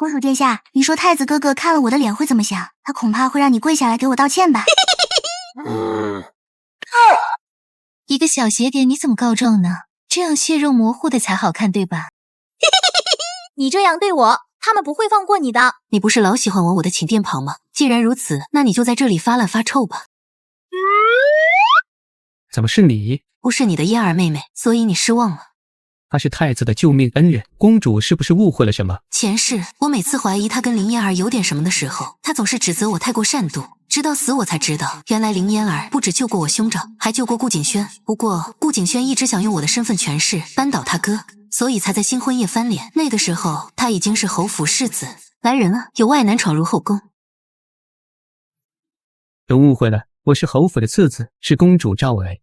公主殿下，你说太子哥哥看了我的脸会怎么想？他恐怕会让你跪下来给我道歉吧。一个小邪典你怎么告状呢？这样血肉模糊的才好看，对吧？你这样对我，他们不会放过你的。你不是老喜欢玩我的寝殿袍吗？既然如此，那你就在这里发烂发臭吧。怎么是你？不是你的嫣儿妹妹，所以你失望了。他是太子的救命恩人，公主是不是误会了什么？前世我每次怀疑他跟林嫣儿有点什么的时候，他总是指责我太过善妒，直到死我才知道，原来林嫣儿不止救过我兄长，还救过顾景轩。不过顾景轩一直想用我的身份权势扳倒他哥，所以才在新婚夜翻脸。那个时候他已经是侯府世子。来人啊，有外男闯入后宫。都误会了，我是侯府的次子，是公主赵薇。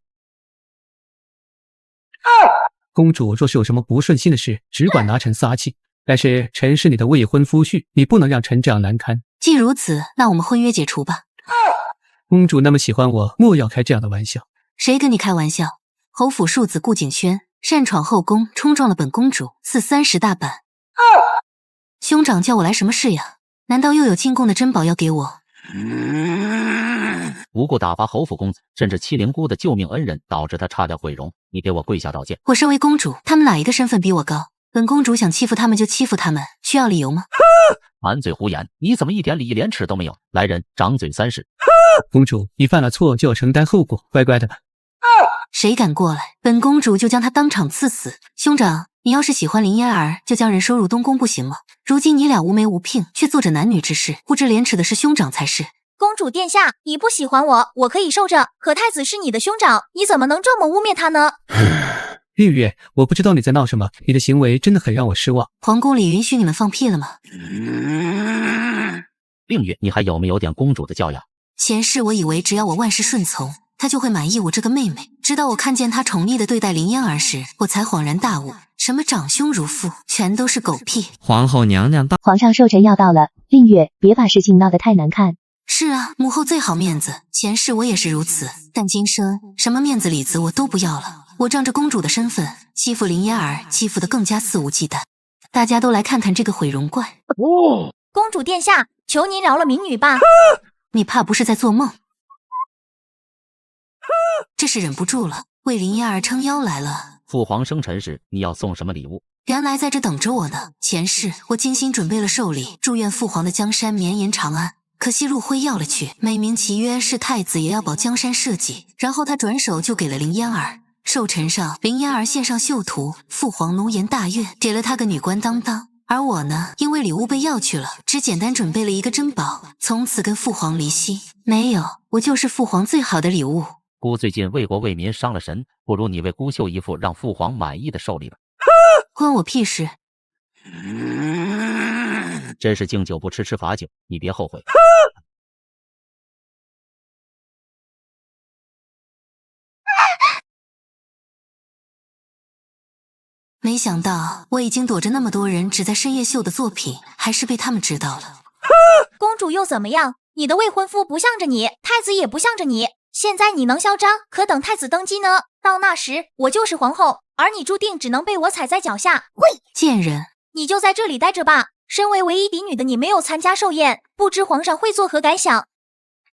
公主若是有什么不顺心的事，只管拿臣撒气。但是臣是你的未婚夫婿，你不能让臣这样难堪。既如此，那我们婚约解除吧。公主那么喜欢我，莫要开这样的玩笑。谁跟你开玩笑？侯府庶子顾景轩擅闯后宫，冲撞了本公主，赐30大板。兄长叫我来什么事呀？难道又有进贡的珍宝要给我？无故打发侯府公子，甚至欺凌姑的救命恩人，导致他差点毁容。你给我跪下道歉！我身为公主，他们哪一个身份比我高？本公主想欺负他们就欺负他们，需要理由吗？满嘴胡言！你怎么一点礼义廉耻都没有？来人，掌嘴30！公主，你犯了错就要承担后果，乖乖的吧。谁敢过来，本公主就将他当场赐死。兄长，你要是喜欢林嫣儿，就将人收入东宫不行吗？如今你俩无媒无聘，却做着男女之事，不知廉耻的是兄长才是。公主殿下，你不喜欢我，我可以受着，可太子是你的兄长，你怎么能这么污蔑他呢？绿月，我不知道你在闹什么，你的行为真的很让我失望。皇宫里允许你们放屁了吗？令月，你还有没有点公主的教养？前世我以为只要我万事顺从，他就会满意我这个妹妹，直到我看见他宠溺的对待林嫣儿时，我才恍然大悟，什么长兄如父，全都是狗屁。皇后娘娘到，皇上寿辰要到了，令月别把事情闹得太难看。是啊，母后最好面子，前世我也是如此，但今生什么面子里子我都不要了。我仗着公主的身份欺负林嫣儿，欺负得更加肆无忌惮。大家都来看看这个毁容怪。公主殿下，求您饶了民女吧。你怕不是在做梦？这是忍不住了，为林嫣儿撑腰来了。父皇生辰时，你要送什么礼物？原来在这等着我呢。前世我精心准备了寿礼，祝愿父皇的江山绵延长安。可惜陆辉要了去，美名其曰是太子也要保江山社稷，然后他转手就给了林嫣儿。寿辰上，林嫣儿献上绣图，父皇浓颜大悦，给了他个女官当当。而我呢，因为礼物被要去了，只简单准备了一个珍宝，从此跟父皇离析。没有，我就是父皇最好的礼物。姑最近为国为民伤了神，不如你为姑绣一副让父皇满意的寿礼吧。关我屁事！真是敬酒不吃吃罚酒，你别后悔。没想到我已经躲着那么多人只在深夜秀的作品，还是被他们知道了。公主又怎么样？你的未婚夫不向着你，太子也不向着你，现在你能嚣张，可等太子登基呢？到那时我就是皇后，而你注定只能被我踩在脚下。喂，贱人！你就在这里待着吧。身为唯一嫡女的你没有参加寿宴，不知皇上会作何感想？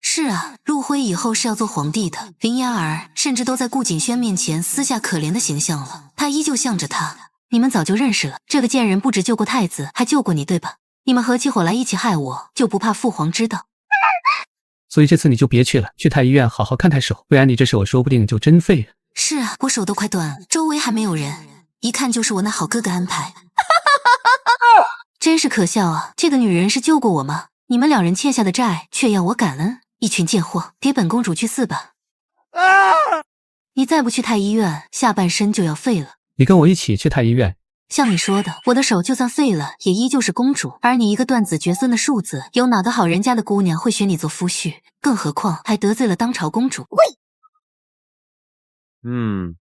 是啊，陆辉以后是要做皇帝的。林嫣儿甚至都在顾景轩面前撕下可怜的形象了，他依旧向着他。你们早就认识了，这个贱人不止救过太子，还救过你，对吧？你们合起伙来一起害我，就不怕父皇知道？所以这次你就别去了，去太医院好好看太手，不然你这手说不定就真废了。是啊，我手都快断了，周围还没有人，一看就是我那好哥哥安排。真是可笑啊！这个女人是救过我吗？你们两人欠下的债，却要我感恩？一群贱货，给本公主去死吧！你再不去太医院，下半身就要废了。你跟我一起去太医院。像你说的，我的手就算废了，也依旧是公主。而你一个断子绝孙的庶子，有哪个好人家的姑娘会选你做夫婿？更何况还得罪了当朝公主。喂，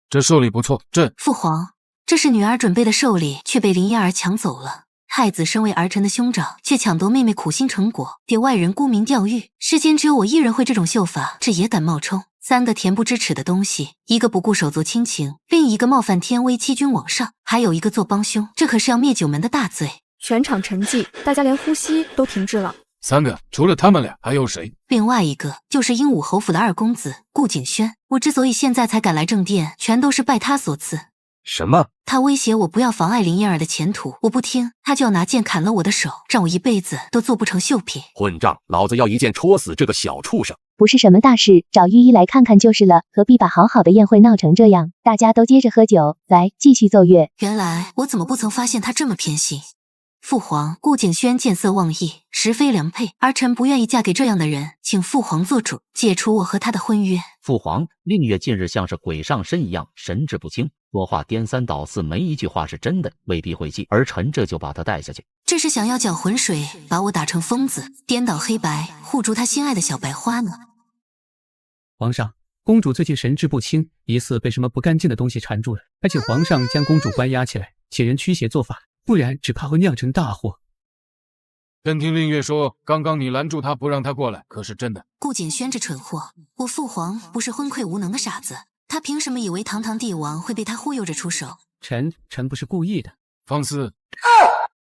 这寿礼不错，父皇，这是女儿准备的寿礼，却被林嫣儿抢走了。太子身为儿臣的兄长，却抢夺妹妹苦心成果，给外人沽名钓誉。世间只有我一人会这种秀法，这也敢冒充。三个恬不知耻的东西，一个不顾手足亲情，另一个冒犯天威欺君罔上，还有一个做帮凶，这可是要灭九门的大罪。全场沉寂，大家连呼吸都停滞了。3个，除了他们俩还有谁？另外一个就是鹦鹉侯府的二公子顾景轩。我之所以现在才赶来正殿，全都是拜他所赐。什么？他威胁我不要妨碍林燕儿的前途，我不听，他就要拿剑砍了我的手，让我一辈子都做不成绣品。混账！老子要一剑戳死这个小畜生！不是什么大事，找御医来看看就是了，何必把好好的宴会闹成这样？大家都接着喝酒，来继续奏乐。原来我怎么不曾发现他这么偏心？父皇，顾景轩见色忘义，实非良配，儿臣不愿意嫁给这样的人，请父皇做主，解除我和他的婚约。父皇，令月近日像是鬼上身一样，神志不清，说话颠三倒四，没一句话是真的，未必会记。儿臣这就把他带下去。这是想要搅浑水，把我打成疯子，颠倒黑白，护住他心爱的小白花呢？皇上，公主最近神志不清，疑似被什么不干净的东西缠住了，还请皇上将公主关押起来，请人驱邪做法，不然只怕会酿成大祸。朕听令月说，刚刚你拦住他不让他过来，可是真的？顾景轩这蠢货，我父皇不是昏聩无能的傻子，他凭什么以为堂堂帝王会被他忽悠着出手？臣不是故意的。放肆！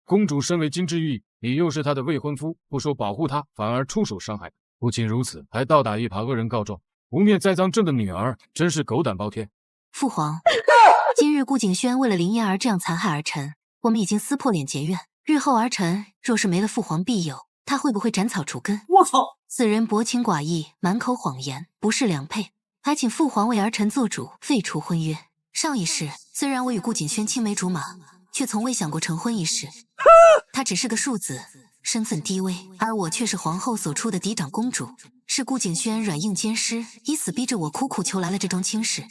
公主身为金枝玉，你又是她的未婚夫，不说保护她，反而出手伤害。不仅如此，还倒打一耙，恶人告状，污蔑栽赃朕的女儿，真是狗胆包天。父皇，今日顾景轩为了林燕儿这样残害儿臣，我们已经撕破脸结怨。日后儿臣若是没了父皇庇佑，他会不会斩草除根？我操！此人薄情寡义，满口谎言，不是良配。还请父皇为儿臣做主，废除婚约。上一世虽然我与顾景轩青梅竹马，却从未想过成婚一事。他只是个庶子，身份低微，而我却是皇后所出的嫡长公主，是顾景轩软硬兼施，以死逼着我苦苦求来了这桩亲事。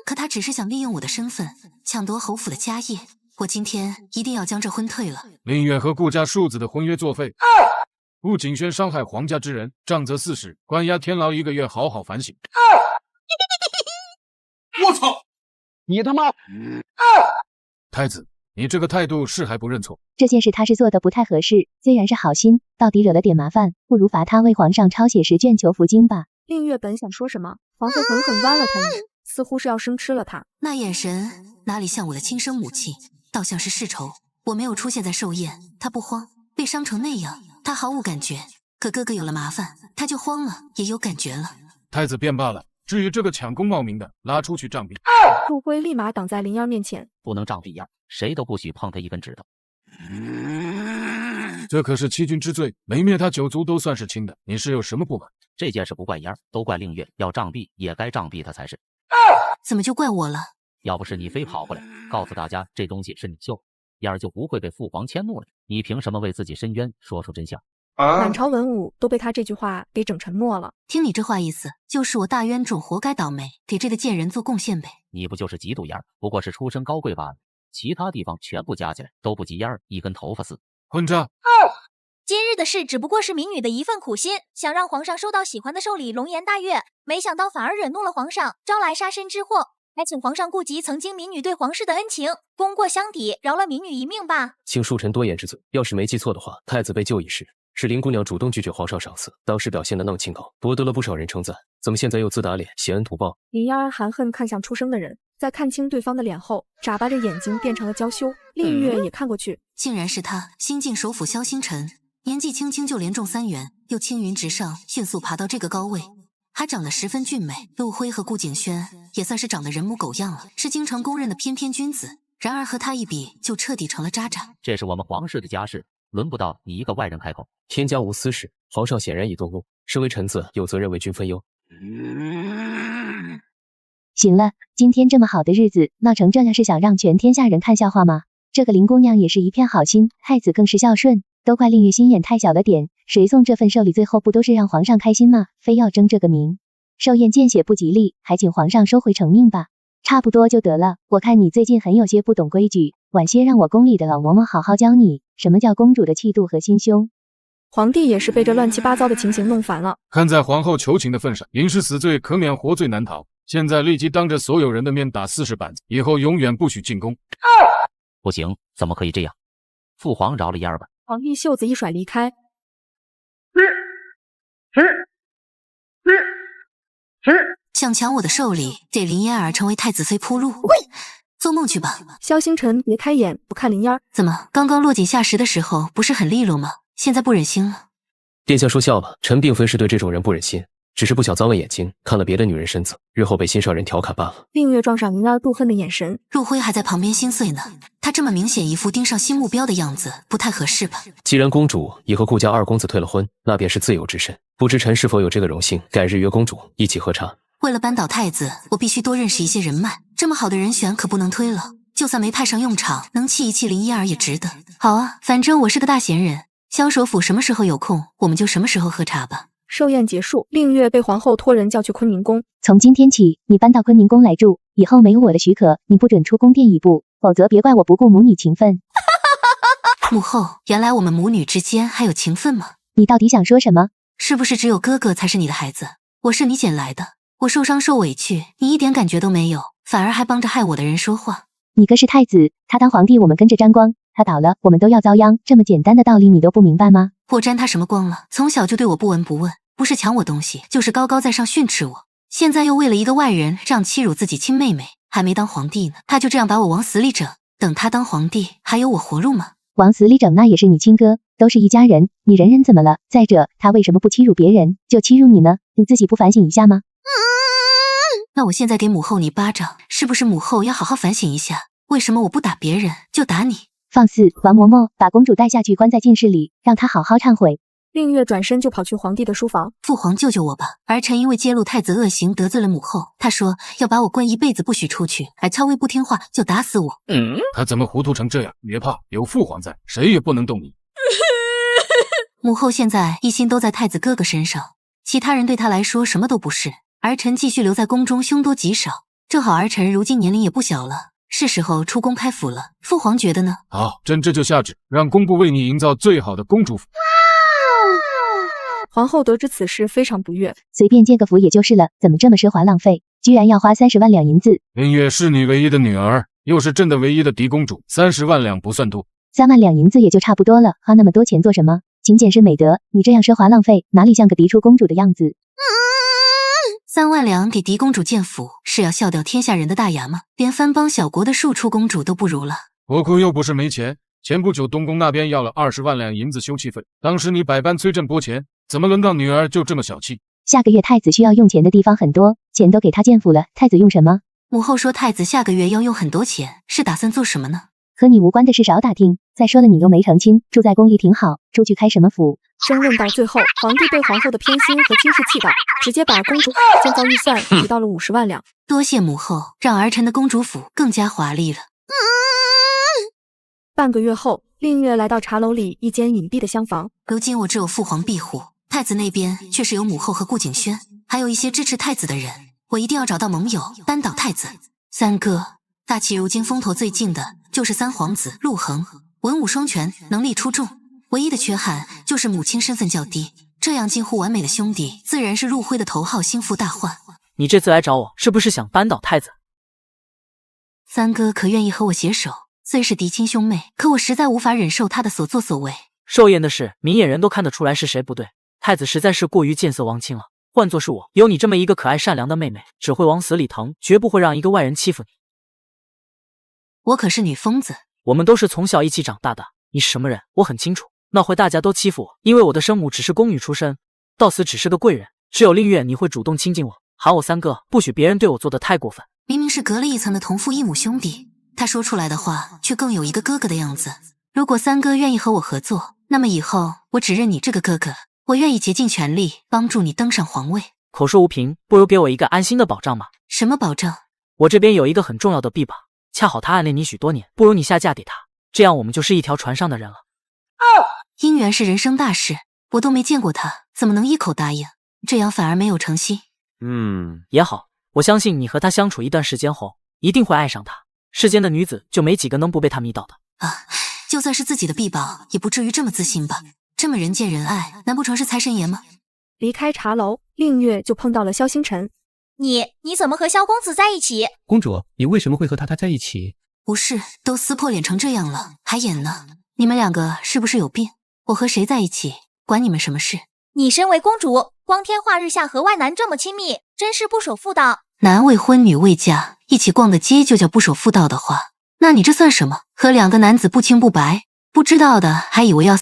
可他只是想利用我的身份抢夺侯府的家业，我今天一定要将这婚退了。令月和顾家庶子的婚约作废。顾景轩伤害皇家之人，杖责40，关押天牢1个月，好好反省。我操！你他妈！太子，你这个态度是还不认错？这件事他是做的不太合适，虽然是好心，到底惹了点麻烦，不如罚他为皇上抄写10卷求福经吧。令月本想说什么，皇后狠狠剜了他一眼，似乎是要生吃了他。那眼神哪里像我的亲生母亲，倒像是世仇。我没有出现在寿宴，他不慌，被伤成那样，他毫无感觉。可哥哥有了麻烦，他就慌了，也有感觉了。太子便罢了，至于这个抢功冒名的，拉出去杖毙。陆辉立马挡在林燕面前，不能杖毙燕儿，谁都不许碰他一根指头。这可是欺君之罪，没灭他9族都算是轻的，你是有什么不满？这件事不怪燕儿，都怪令月，要杖毙也该杖毙他才是。怎么就怪我了？要不是你非跑过来告诉大家这东西是你绣的，燕儿就不会被父皇迁怒了。你凭什么为自己申冤，说出真相？满朝文武都被他这句话给整沉默了。听你这话意思，就是我大冤种，活该倒霉，给这个贱人做贡献呗。你不就是嫉妒燕儿，不过是出身高贵罢了，其他地方全部加起来都不及燕儿一根头发丝。混账！今日的事只不过是民女的一份苦心，想让皇上收到喜欢的寿礼，龙颜大悦，没想到反而惹怒了皇上，招来杀身之祸。还请皇上顾及曾经民女对皇室的恩情，功过相抵，饶了民女一命吧。请恕臣多言之罪。要是没记错的话，太子被救一事是林姑娘主动拒绝皇上赏赐，当时表现得那么清高，博得了不少人称赞。怎么现在又自打脸，挟恩图报？林燕儿含恨看向出生的人，在看清对方的脸后，眨巴着眼睛变成了娇羞。令月也看过去，竟然是他，新晋首辅萧星辰，年纪轻轻就连中3元，又青云直上，迅速爬到这个高位，还长得十分俊美。陆辉和顾景轩也算是长得人模狗样了，是京城公认的翩翩君子。然而和他一比，就彻底成了渣渣。这是我们皇室的家事，轮不到你一个外人开口。天家无私事，皇上显然已动怒，身为臣子，有责任为君分忧。行了，今天这么好的日子，闹成这样是想让全天下人看笑话吗？这个林姑娘也是一片好心，太子更是孝顺，都怪令月心眼太小了点。谁送这份寿礼，最后不都是让皇上开心吗？非要争这个名，寿宴见血不吉利，还请皇上收回成命吧。差不多就得了，我看你最近很有些不懂规矩，晚些让我宫里的老嬷嬷好好教你，什么叫公主的气度和心胸。皇帝也是被这乱七八糟的情形弄烦了。看在皇后求情的份上，淫是死罪可免，活罪难逃。现在立即当着所有人的面打40板子，以后永远不许进宫。不行，怎么可以这样？父皇饶了燕儿吧。皇帝袖子一甩离开。想抢我的寿礼，给林嫣儿成为太子妃铺路。做梦去吧。萧星辰别开眼不看林烟儿，怎么，刚刚落井下石的时候不是很利落吗？现在不忍心了？殿下说笑吧，臣并非是对这种人不忍心，只是不想脏了眼睛，看了别的女人身子，日后被心上人调侃罢了。令月撞上林烟儿妒恨的眼神，陆辉还在旁边心碎呢，他这么明显一副盯上新目标的样子，不太合适吧？既然公主已和顾家二公子退了婚，那便是自由之身，不知臣是否有这个荣幸，改日约公主一起喝茶。为了扳倒太子，我必须多认识一些人脉，这么好的人选可不能推了，就算没派上用场，能气一气林燕儿也值得。好啊，反正我是个大闲人，萧首府什么时候有空，我们就什么时候喝茶吧。寿宴结束，令月被皇后托人叫去坤宁宫。从今天起，你搬到坤宁宫来住，以后没有我的许可，你不准出宫殿一步，否则别怪我不顾母女情分。母后，原来我们母女之间还有情分吗？你到底想说什么？是不是只有哥哥才是你的孩子？我是你捡来的，我受伤受委屈，你一点感觉都没有，反而还帮着害我的人说话。你哥是太子，他当皇帝我们跟着沾光，他倒了我们都要遭殃，这么简单的道理你都不明白吗？我沾他什么光了？从小就对我不闻不问，不是抢我东西，就是高高在上训斥我，现在又为了一个外人这样欺辱自己亲妹妹，还没当皇帝呢，他就这样把我往死里整，等他当皇帝还有我活路吗？往死里整那也是你亲哥，都是一家人，你忍忍怎么了？再者，他为什么不欺辱别人，就欺辱你呢？你自己不反省一下吗？那我现在给母后你巴掌，是不是母后要好好反省一下，为什么我不打别人就打你？放肆！王嬷嬷，把公主带下去关在禁室里，让她好好忏悔。令月转身就跑去皇帝的书房。父皇救救我吧！儿臣因为揭露太子恶行得罪了母后，他说要把我关一辈子不许出去，还稍微不听话就打死我。他怎么糊涂成这样？别怕，有父皇在，谁也不能动你。母后现在一心都在太子哥哥身上，其他人对他来说什么都不是。儿臣继续留在宫中凶多吉少，正好儿臣如今年龄也不小了，是时候出宫开府了。父皇觉得呢？好，朕这就下旨，让工部为你营造最好的公主府。皇后得知此事非常不悦，随便建个府也就是了，怎么这么奢华浪费，居然要花30万两银子。林月是你唯一的女儿，又是朕的唯一的嫡公主，30万两不算多。3万两银子也就差不多了，花那么多钱做什么？勤俭是美德，你这样奢华浪费，哪里像个嫡出公主的样子？3万两给嫡公主建府，是要笑掉天下人的大牙吗？连藩邦小国的庶出公主都不如了。国库又不是没钱，前不久东宫那边要了20万两银子修葺费，当时你百般催朕拨钱，怎么轮到女儿就这么小气？下个月太子需要用钱的地方很多，钱都给他建府了，太子用什么？母后说太子下个月要用很多钱，是打算做什么呢？和你无关的事少打听。再说了，你又没成亲，住在宫里挺好，出去开什么府？争论到最后，皇帝被皇后的偏心和轻视气到，直接把公主建造预算提到了50万两。多谢母后，让儿臣的公主府更加华丽了。半个月后，令月来到茶楼里一间隐蔽的厢房。如今我只有父皇庇护，太子那边却是有母后和顾景轩，还有一些支持太子的人。我一定要找到盟友，扳倒太子。三哥，大齐如今风头最劲的就是三皇子陆恒，文武双全，能力出众。唯一的缺憾就是母亲身份较低，这样近乎完美的兄弟，自然是陆辉的头号心腹大患。你这次来找我，是不是想扳倒太子？三哥可愿意和我携手？虽是嫡亲兄妹，可我实在无法忍受他的所作所为。寿宴的事，明眼人都看得出来是谁不对。太子实在是过于见色忘亲了。换作是我，有你这么一个可爱善良的妹妹，只会往死里疼，绝不会让一个外人欺负你。我可是女疯子，我们都是从小一起长大的。你是什么人，我很清楚。那回大家都欺负我，因为我的生母只是宫女出身，到死只是个贵人。只有令月你会主动亲近我，喊我三哥，不许别人对我做的太过分。明明是隔了一层的同父异母兄弟，他说出来的话却更有一个哥哥的样子。如果三哥愿意和我合作，那么以后我只认你这个哥哥，我愿意竭尽全力帮助你登上皇位。口说无凭，不如给我一个安心的保障嘛。什么保障？我这边有一个很重要的臂膀，恰好他暗恋你许多年，不如你下嫁给他，这样我们就是一条船上的人了。姻缘是人生大事，我都没见过他，怎么能一口答应？这样反而没有诚心。也好，我相信你和他相处一段时间后，一定会爱上他。世间的女子就没几个能不被他迷倒的啊！就算是自己的臂膀，也不至于这么自信吧？这么人见人爱，难不成是财神爷吗？离开茶楼，令月就碰到了萧星辰。你怎么和萧公子在一起？公主，你为什么会和他在一起？不是，都撕破脸成这样了，还演呢？你们两个是不是有病？我和谁在一起，管你们什么事？你身为公主，光天化日下和外男这么亲密，真是不守妇道。男未婚女未嫁，一起逛个街就叫不守妇道的话，那你这算什么？和两个男子不清不白，不知道的还以为要……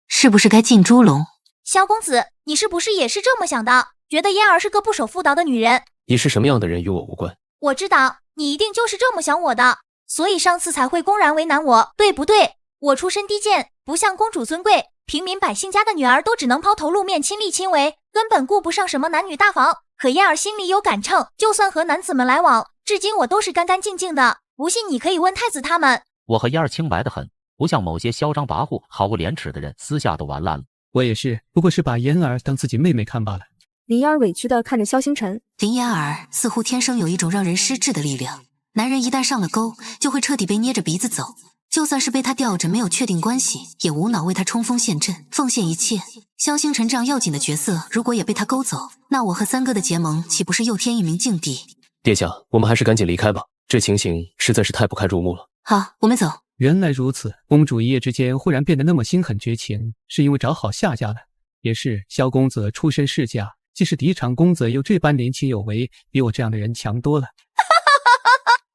是不是该进猪笼？萧公子，你是不是也是这么想的？觉得嫣儿是个不守妇道的女人？你是什么样的人与我无关。我知道，你一定就是这么想我的，所以上次才会公然为难我，对不对？我出身低贱，不像公主尊贵，平民百姓家的女儿都只能抛头露面，亲力亲为，根本顾不上什么男女大防。可嫣儿心里有杆秤，就算和男子们来往，至今我都是干干净净的。不信你可以问太子他们。我和嫣儿清白的很，不像某些嚣张跋扈、毫不廉耻的人，私下都玩烂了。我也是，不过是把嫣儿当自己妹妹看罢了。林嫣儿委屈地看着萧星辰，林嫣儿似乎天生有一种让人失智的力量，男人一旦上了钩，就会彻底被捏着鼻子走。就算是被他吊着没有确定关系，也无脑为他冲锋陷阵，奉献一切。萧星辰这样要紧的角色，如果也被他勾走，那我和三哥的结盟岂不是又添一名劲敌？殿下，我们还是赶紧离开吧，这情形实在是太不堪入目了。好，我们走。原来如此，公主一夜之间忽然变得那么心狠绝情，是因为找好下家了。也是，萧公子出身世家，既是嫡长公子，又这般年轻有为，比我这样的人强多了。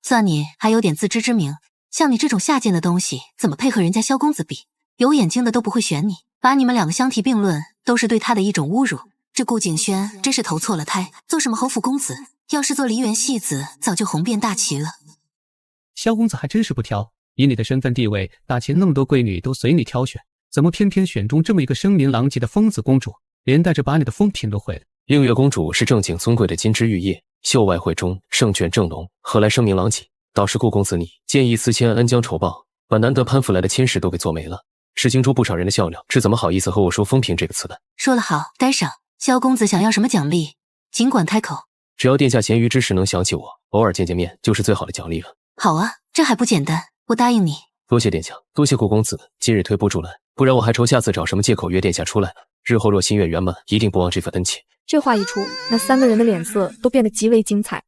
算你还有点自知之明。像你这种下贱的东西，怎么配合人家萧公子比？有眼睛的都不会选你，把你们两个相提并论，都是对他的一种侮辱。这顾景轩真是投错了胎，做什么侯府公子？要是做梨园戏子，早就红遍大齐了。萧公子还真是不挑，以你的身份地位，大齐那么多闺女都随你挑选，怎么偏偏选中这么一个声名狼藉的疯子公主，连带着把你的风评都毁了？映月公主是正经尊贵的金枝玉叶，秀外慧中，圣眷正浓，何来声名狼藉？倒是顾公子你见异思迁，恩将仇报，把难得攀附来的亲事都给做没了，是惊出不少人的笑料，这怎么好意思和我说风评这个词的？说得好，该赏。萧公子想要什么奖励，尽管开口。只要殿下闲余之时能想起我，偶尔见见面，就是最好的奖励了。好啊，这还不简单，我答应你。多谢殿下，多谢顾公子，今日推波助澜，不然我还愁下次找什么借口约殿下出来呢。日后若心愿圆满，一定不忘这份恩情。这话一出，那三个人的脸色都变得极为精彩。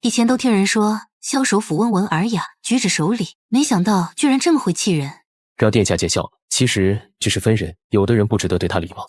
以前都听人说萧首府温文尔雅，举止守礼，没想到居然这么会气人。让殿下见笑了，其实只是分人，有的人不值得对他礼貌。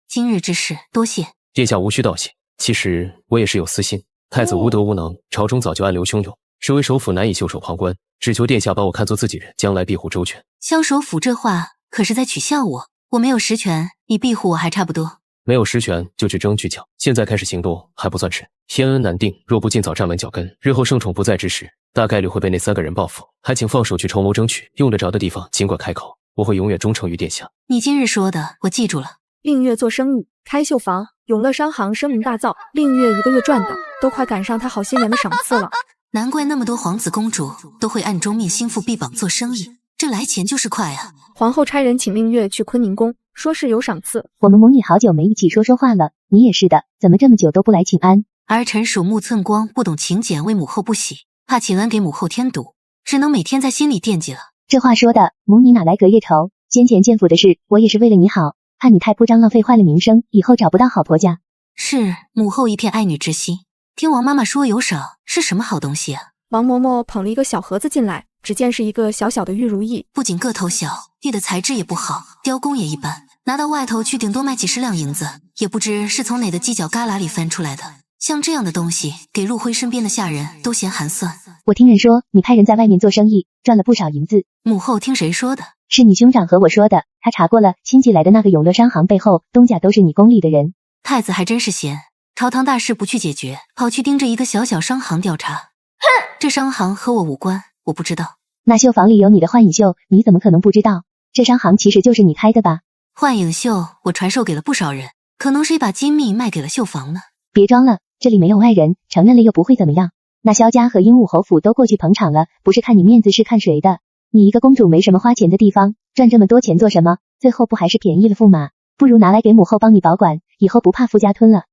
今日之事，多谢殿下，无需道谢。其实我也是有私心，太子无德无能，朝中早就暗流汹涌，身为首府难以袖手旁观，只求殿下把我看作自己人，将来庇护周全。萧首府这话可是在取笑我，我没有实权，你庇护我还差不多。没有实权就去争取抢，现在开始行动还不算迟。天恩难定，若不尽早站稳脚跟，日后圣宠不在之时，大概率会被那三个人报复。还请放手去筹谋争取，用得着的地方尽管开口，我会永远忠诚于殿下。你今日说的，我记住了。令月做生意，开绣房，永乐商行声名大噪，令月一个月赚的都快赶上他好些年的赏赐了。难怪那么多皇子公主都会暗中命心腹臂膀做生意，这来钱就是快啊！皇后差人请令月去坤宁宫，说是有赏赐。我们母女好久没一起说话了，你也是的，怎么这么久都不来请安？儿臣属木寸光，不懂勤俭，为母后不喜，怕请恩给母后添堵，只能每天在心里惦记了。这话说的，母女哪来隔夜仇？先前见府的事，我也是为了你好，怕你太铺张浪费坏了名声，以后找不到好婆家。是母后一片爱女之心。听王妈妈说有赏，是什么好东西啊？王嬷嬷捧了一个小盒子进来，只见是一个小小的玉如意，不仅个头小，玉的材质也不好，雕工也一般，拿到外头去顶多卖几十两银子，也不知是从哪个犄角旮旯里翻出来的。像这样的东西，给陆辉身边的下人都嫌寒酸。我听人说你派人在外面做生意，赚了不少银子。母后听谁说的？是你兄长和我说的，他查过了，亲戚来的那个永乐商行背后，东家都是你宫里的人。太子还真是闲，朝堂大事不去解决，跑去盯着一个小小商行调查。哼，这商行和我无关，我不知道。那绣房里有你的幻影绣，你怎么可能不知道？这商行其实就是你开的吧？幻影绣我传授给了不少人，可能谁把机密卖给了绣房呢？别装了，这里没有外人，承认了又不会怎么样。那萧家和鹦鹉侯府都过去捧场了，不是看你面子是看谁的。你一个公主没什么花钱的地方，赚这么多钱做什么？最后不还是便宜了驸马？不如拿来给母后帮你保管，以后不怕夫家吞了。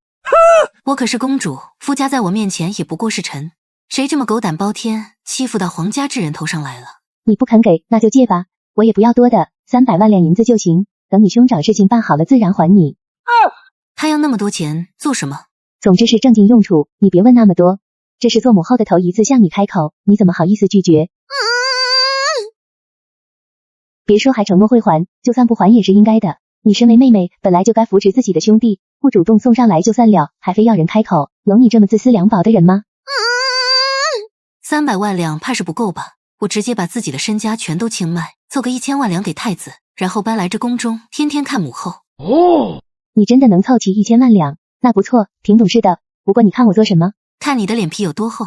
我可是公主，夫家在我面前也不过是臣，谁这么狗胆包天，欺负到皇家之人头上来了？你不肯给，那就借吧，我也不要多的，300万两银子就行，等你兄长事情办好了自然还你。他要那么多钱做什么？总之是正经用处，你别问那么多。这是做母后的头一次向你开口，你怎么好意思拒绝？别说还承诺会还，就算不还也是应该的。你身为妹妹，本来就该扶持自己的兄弟，不主动送上来就算了，还非要人开口，有你这么自私两宝的人吗？ 300万两怕是不够吧？我直接把自己的身家全都清卖，凑个1000万两给太子，然后搬来这宫中，天天看母后。哦，你真的能凑齐1000万两，那不错，挺懂事的。不过你看我做什么？看你的脸皮有多厚。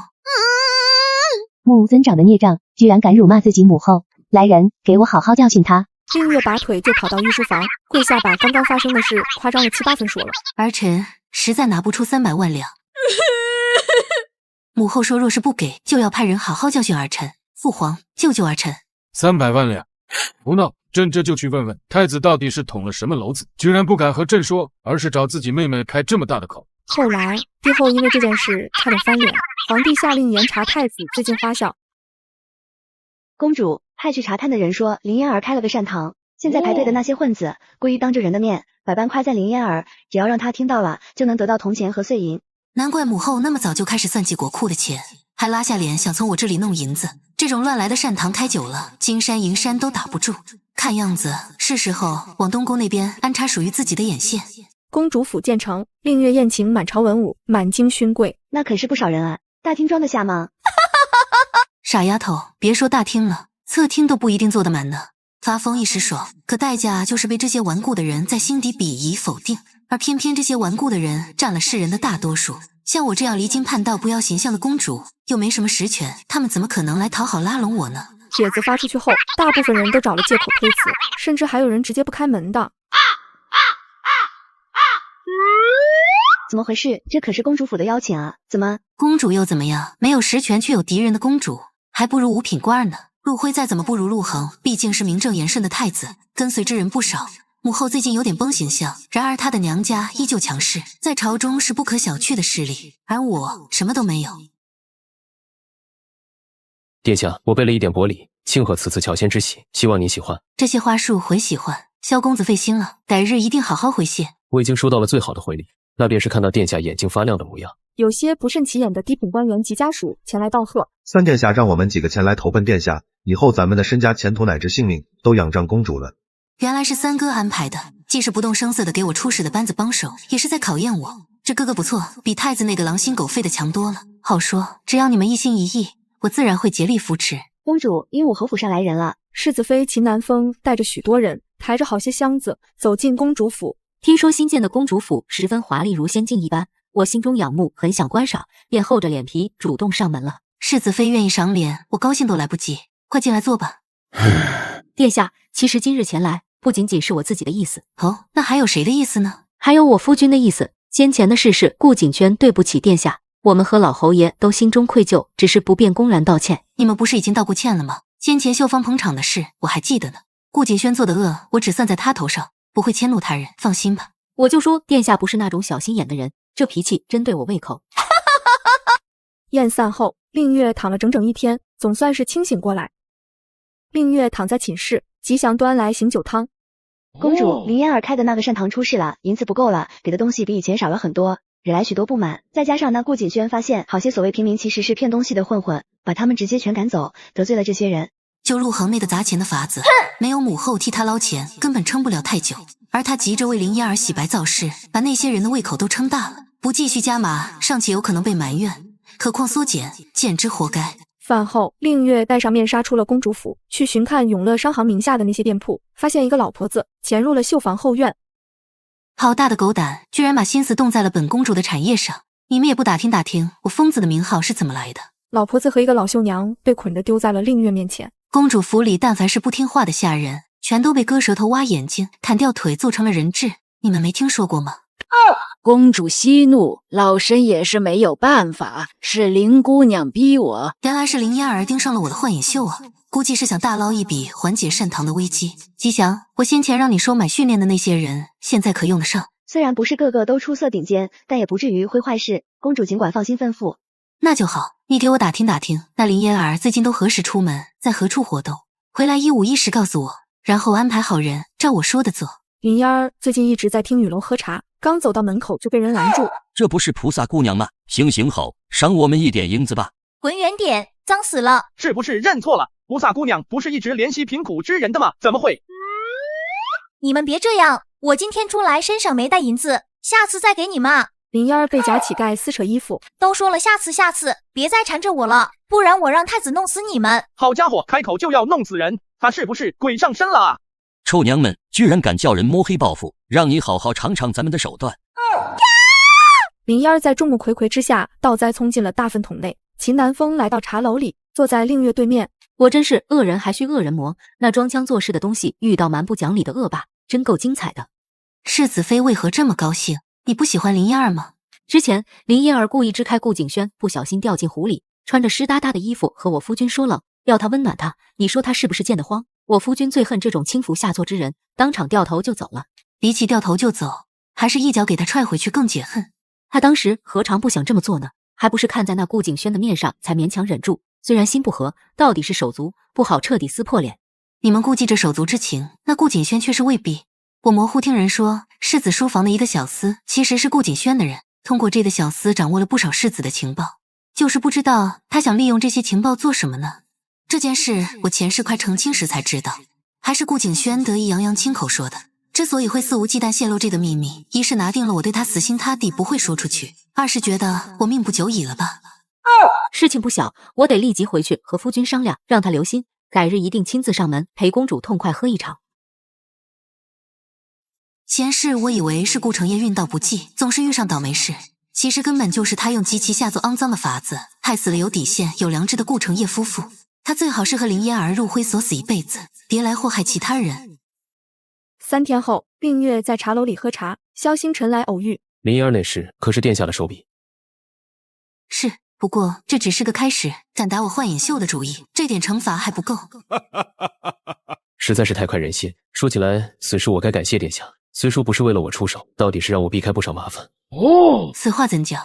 目无尊长的孽障，居然敢辱骂自己母后！来人，给我好好教训他！令月拔腿就跑到御书房，跪下把刚刚发生的事夸张了7、8分说了。儿臣实在拿不出300万两。母后说若是不给，就要派人好好教训儿臣。父皇，救救儿臣！300万两！不闹，朕这就去问问太子到底是捅了什么娄子，居然不敢和朕说，而是找自己妹妹开这么大的口。后来，帝后因为这件事差点翻脸，皇帝下令严查太子最近花销。公主，派去查探的人说林嫣儿开了个善堂，现在排队的那些混子故意当着人的面百般夸赞林嫣儿，只要让她听到了，就能得到铜钱和碎银。难怪母后那么早就开始算计国库的钱，还拉下脸想从我这里弄银子。这种乱来的善堂开久了，金山银山都打不住。看样子是时候往东宫那边安插属于自己的眼线。公主府建成，令月宴请满朝文武，满京勋贵，那可是不少人啊，大厅装得下吗？傻丫头，别说大厅了，侧厅都不一定坐得满呢。发疯一时爽，可代价就是被这些顽固的人在心底鄙夷否定，而偏偏这些顽固的人占了世人的大多数。像我这样离经叛道、不要形象的公主，又没什么实权，他们怎么可能来讨好拉拢我呢？帖子发出去后，大部分人都找了借口推辞，甚至还有人直接不开门的。怎么回事？这可是公主府的邀请啊！怎么？公主又怎么样？没有实权却有敌人的公主，还不如五品官呢。陆辉再怎么不如陆恒，毕竟是名正言顺的太子，跟随之人不少。母后最近有点崩形象，然而她的娘家依旧强势，在朝中是不可小觑的势力，而我什么都没有。殿下，我备了一点薄礼，庆贺此次乔迁之喜，希望您喜欢。这些花束回喜欢，萧公子费心了，改日一定好好回谢。我已经收到了最好的回礼，那便是看到殿下眼睛发亮的模样。有些不甚起眼的低品官员及家属前来道贺。三殿下让我们几个前来投奔殿下，以后咱们的身家前途乃至性命都仰仗公主了。原来是三哥安排的，既是不动声色的给我出使的班子帮手，也是在考验我。这哥哥不错，比太子那个狼心狗肺的强多了。好说，只要你们一心一意，我自然会竭力扶持。公主，鹦鹉侯府上来人了。世子妃秦南风带着许多人，抬着好些箱子走进公主府。听说新建的公主府十分华丽，如仙境一般，我心中仰慕，很想观赏，便厚着脸皮主动上门了。世子妃愿意赏脸，我高兴都来不及。快进来坐吧。殿下，其实今日前来不仅仅是我自己的意思。哦，那还有谁的意思呢？还有我夫君的意思。先前的事顾景轩对不起殿下，我们和老侯爷都心中愧疚，只是不便公然道歉。你们不是已经道过歉了吗？先前绣坊捧场的事我还记得呢。顾景轩做的恶，我只算在他头上，不会迁怒他人，放心吧。我就说殿下不是那种小心眼的人，这脾气真对我胃口。宴散后，令月躺了整整一天，总算是清醒过来。令月躺在寝室，吉祥端来醒酒汤。公主，林嫣儿开的那个善堂出事了，银子不够了，给的东西比以前少了很多，惹来许多不满。再加上那顾景轩发现好些所谓平民其实是骗东西的混混，把他们直接全赶走，得罪了这些人。就陆恒那个砸钱的法子，没有母后替他捞钱，根本撑不了太久。而他急着为林嫣儿洗白造势，把那些人的胃口都撑大了。不继续加码，尚且有可能被埋怨，何况缩减，简直活该。饭后，令月戴上面纱出了公主府，去巡看永乐商行名下的那些店铺，发现一个老婆子潜入了绣坊后院。好大的狗胆，居然把心思动在了本公主的产业上！你们也不打听打听，我疯子的名号是怎么来的？老婆子和一个老绣娘被捆着丢在了令月面前。公主府里但凡是不听话的下人，全都被割舌头、挖眼睛、砍掉腿，做成了人质。你们没听说过吗？公主息怒，老身也是没有办法，是林姑娘逼我。原来是林嫣儿盯上了我的幻影秀啊，估计是想大捞一笔，缓解善堂的危机。吉祥，我先前让你收买训练的那些人，现在可用得上。虽然不是个个都出色顶尖，但也不至于会坏事。公主尽管放心吩咐。那就好，你给我打听打听，那林嫣儿最近都何时出门，在何处活动，回来一五一十告诉我，然后安排好人，照我说的做。林嫣儿最近一直在听雨楼喝茶，刚走到门口就被人拦住。这不是菩萨姑娘吗？行行好，赏我们一点银子吧。滚远点，脏死了！是不是认错了？菩萨姑娘不是一直怜惜贫苦之人的吗？怎么会？你们别这样，我今天出来身上没带银子，下次再给你们。林嫣儿被假乞丐撕扯衣服，都说了下次，别再缠着我了，不然我让太子弄死你们！好家伙，开口就要弄死人，他是不是鬼上身了啊？臭娘们，居然敢叫人摸黑报复，让你好好尝尝咱们的手段！林嫣儿在众目睽睽之下倒栽葱进了大粪桶内。秦南风来到茶楼里，坐在令月对面。我真是恶人还需恶人磨，那装腔作势的东西遇到蛮不讲理的恶霸，真够精彩的。世子妃为何这么高兴？你不喜欢林嫣儿吗？之前林嫣儿故意支开顾景轩，不小心掉进湖里，穿着湿哒哒的衣服和我夫君说冷，要他温暖他。你说他是不是贱得慌？我夫君最恨这种轻浮下作之人，当场掉头就走了。比起掉头就走，还是一脚给他踹回去更解恨。他当时何尝不想这么做呢？还不是看在那顾景轩的面上才勉强忍住，虽然心不和，到底是手足，不好彻底撕破脸。你们顾忌着手足之情，那顾景轩却是未必。我模糊听人说，世子书房的一个小厮其实是顾景轩的人，通过这个小厮掌握了不少世子的情报，就是不知道他想利用这些情报做什么呢？这件事我前世快成亲时才知道，还是顾景轩得意洋洋亲口说的。之所以会肆无忌惮泄露这个秘密，一是拿定了我对他死心塌地不会说出去，二是觉得我命不久矣了吧。事情不小，我得立即回去和夫君商量，让他留心，改日一定亲自上门陪公主痛快喝一场。前世我以为是顾承业运道不济，总是遇上倒霉事，其实根本就是他用极其下作肮脏的法子，害死了有底线有良知的顾承业夫妇。他最好是和林嫣儿入灰锁死一辈子，别来祸害其他人。3天后，令月在茶楼里喝茶，萧星辰来偶遇。林嫣儿那事可是殿下的手笔？是，不过这只是个开始，敢打我幻影秀的主意，这点惩罚还不够。实在是太快人心。说起来，此事我该感谢殿下，虽说不是为了我出手，到底是让我避开不少麻烦。此话怎讲？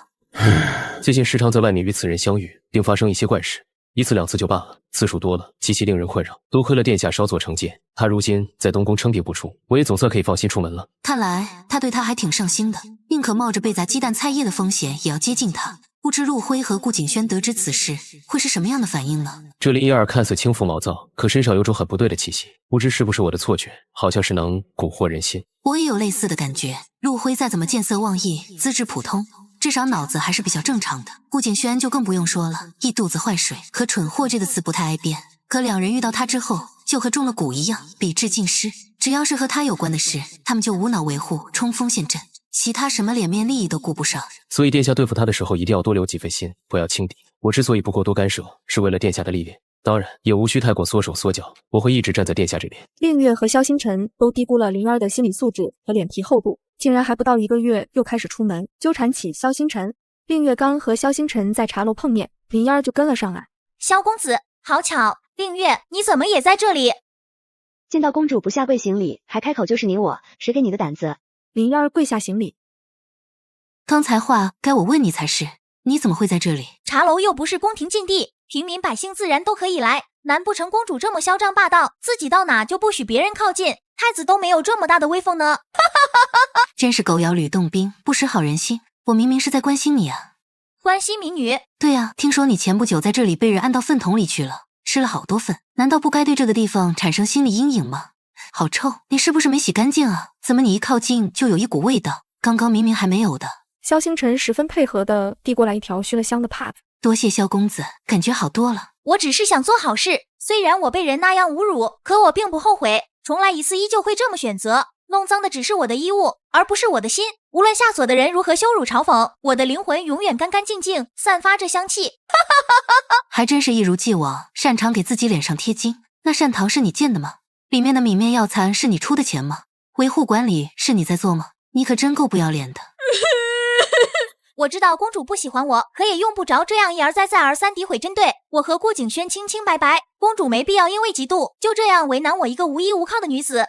最近时常在外面与此人相遇，并发生一些怪事。1次2次就罢了，次数多了，极其令人困扰。多亏了殿下稍作惩戒，他如今在东宫称病不出，我也总算可以放心出门了。看来他对他还挺上心的，宁可冒着被砸鸡蛋菜叶的风险，也要接近他。不知陆辉和顾景轩得知此事，会是什么样的反应呢？这林嫣儿看似轻浮毛躁，可身上有种很不对的气息，不知是不是我的错觉，好像是能蛊惑人心。我也有类似的感觉。陆辉再怎么见色忘义，资质普通，至少脑子还是比较正常的。顾景轩就更不用说了，一肚子坏水，和蠢货这个词不太挨边。可两人遇到他之后，就和中了蛊一样，笔致尽失。只要是和他有关的事，他们就无脑维护，冲锋陷阵，其他什么脸面利益都顾不上。所以殿下对付他的时候，一定要多留几分心，不要轻敌。我之所以不过多干涉，是为了殿下的历练。当然，也无需太过缩手缩脚，我会一直站在殿下这边。令月和萧星辰都低估了灵儿的心理素质和脸皮厚度，竟然还不到1个月又开始出门纠缠起萧星辰。令月刚和萧星辰在茶楼碰面，灵儿就跟了上来。萧公子，好巧，令月，你怎么也在这里？见到公主不下跪行礼，还开口就是你我，谁给你的胆子？灵儿跪下行礼。刚才话该我问你才是，你怎么会在这里？茶楼又不是宫廷禁地，平民百姓自然都可以来。难不成公主这么嚣张霸道，自己到哪就不许别人靠近？太子都没有这么大的威风呢。真是狗咬吕洞宾，不识好人心。我明明是在关心你啊。关心民女？对啊，听说你前不久在这里被人按到粪桶里去了，吃了好多粪，难道不该对这个地方产生心理阴影吗？好臭，你是不是没洗干净啊？怎么你一靠近就有一股味道，刚刚明明还没有的。萧星辰十分配合地递过来一条熏了香的帕子。多谢萧公子，感觉好多了。我只是想做好事，虽然我被人那样侮辱，可我并不后悔。重来一次依旧会这么选择。弄脏的只是我的衣物，而不是我的心。无论下所的人如何羞辱嘲讽，我的灵魂永远干干净净，散发着香气。还真是一如既往，擅长给自己脸上贴金。那善堂是你建的吗？里面的米面药材是你出的钱吗？维护管理是你在做吗？你可真够不要脸的。我知道公主不喜欢我，可也用不着这样一而再再而三诋毁针对我和顾景轩清清白白。公主没必要因为嫉妒就这样为难我一个无依无靠的女子。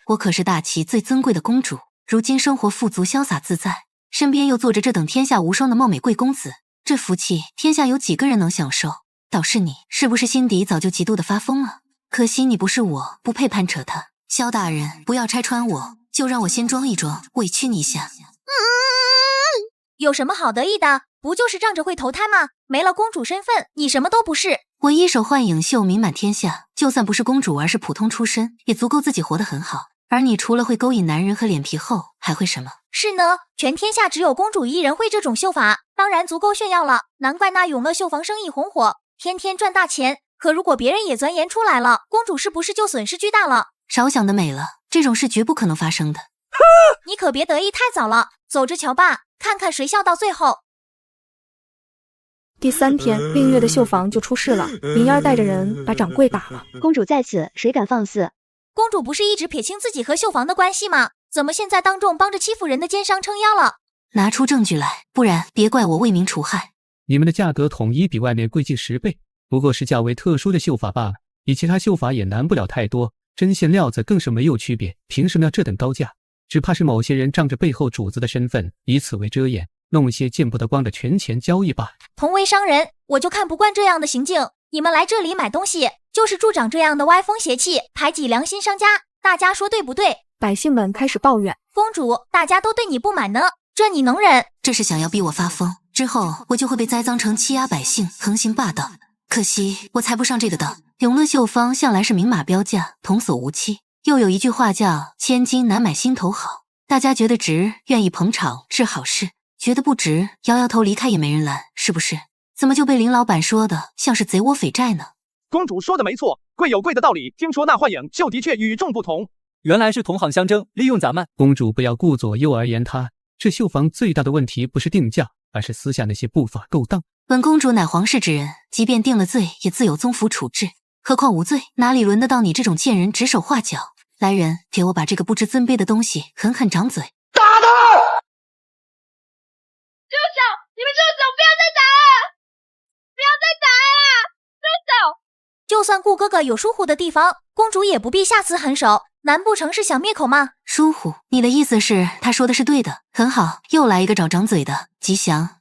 我可是大齐最尊贵的公主，如今生活富足潇洒自在，身边又坐着这等天下无双的貌美贵公子，这福气天下有几个人能享受？倒是你，是不是心底早就嫉妒的发疯了？可惜你不是我，不配攀扯他。萧大人，不要拆穿我，就让我先装一装，委屈你一下。有什么好得意的？不就是仗着会投胎吗？没了公主身份，你什么都不是。我一手幻影秀名满天下，就算不是公主，而是普通出身，也足够自己活得很好。而你除了会勾引男人和脸皮厚，还会什么？是呢，全天下只有公主一人会这种秀法，当然足够炫耀了。难怪那永乐绣坊生意红火，天天赚大钱。可如果别人也钻研出来了，公主是不是就损失巨大了？少想得美了，这种事绝不可能发生的。你可别得意太早了，走着瞧吧，看看谁笑到最后。第3天，令月的绣坊就出事了，林燕带着人把掌柜打了。公主在此，谁敢放肆？公主不是一直撇清自己和绣坊的关系吗？怎么现在当众帮着欺负人的奸商撑腰了？拿出证据来，不然别怪我为民除害。你们的价格统一比外面贵近10倍，不过是较为特殊的绣法罢了，与其他绣法也难不了太多，针线料子更是没有区别，凭什么要这等高价？只怕是某些人仗着背后主子的身份，以此为遮掩，弄些见不得光的权钱交易罢了。同为商人，我就看不惯这样的行径。你们来这里买东西，就是助长这样的歪风邪气，排挤良心商家，大家说对不对？百姓们开始抱怨，公主，大家都对你不满呢，这你能忍？这是想要逼我发疯，之后我就会被栽赃成欺压百姓、横行霸道。可惜我猜不上这个当。永乐绣坊向来是明码标价，童叟无欺，又有一句话叫千金难买心头好，大家觉得值，愿意捧场是好事，觉得不值，摇摇头离开也没人拦，是不是？怎么就被林老板说的像是贼窝匪寨呢？公主说的没错，贵有贵的道理。听说那幻影秀的确与众不同，原来是同行相争，利用咱们。公主不要顾左右而言他，这绣坊最大的问题不是定价，而是私下那些不法勾当。本公主乃皇室之人，即便定了罪，也自有宗府处置。何况无罪，哪里轮得到你这种贱人指手画脚？来人，给我把这个不知尊卑的东西狠狠掌嘴！打他！住手！你们住手！不要再打了！不要再打了！住手！就算顾哥哥有疏忽的地方，公主也不必下此狠手，难不成是想灭口吗？疏忽？你的意思是他说的是对的？很好，又来一个找掌嘴的，吉祥。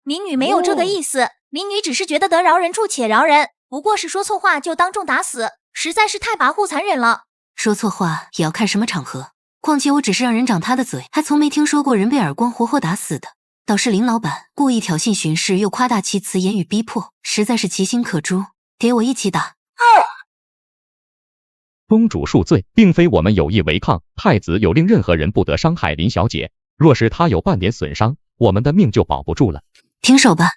民女没有这个意思，民女只是觉得得饶人处且饶人，不过是说错话就当众打死，实在是太跋扈残忍了。说错话也要看什么场合，况且我只是让人掌他的嘴，还从没听说过人被耳光活活打死的。倒是林老板故意挑衅巡视，又夸大其词，言语逼迫，实在是其心可诛。给我一起打！公主恕罪，并非我们有意违抗，太子有令任何人不得伤害林小姐，若是她有半点损伤，我们的命就保不住了。停手吧！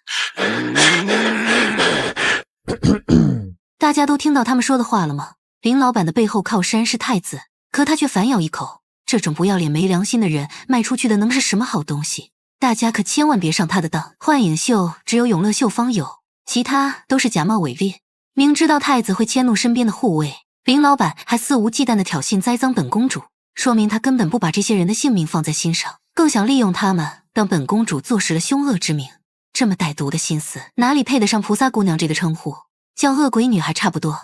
大家都听到他们说的话了吗？林老板的背后靠山是太子，可他却反咬一口。这种不要脸没良心的人，卖出去的能是什么好东西？大家可千万别上他的当。幻影秀只有永乐绣坊有，其他都是假冒伪劣。明知道太子会迁怒身边的护卫，林老板还肆无忌惮地挑衅栽赃本公主，说明他根本不把这些人的性命放在心上，更想利用他们当本公主坐实了凶恶之名。这么歹毒的心思，哪里配得上菩萨姑娘这个称呼？叫恶鬼女还差不多。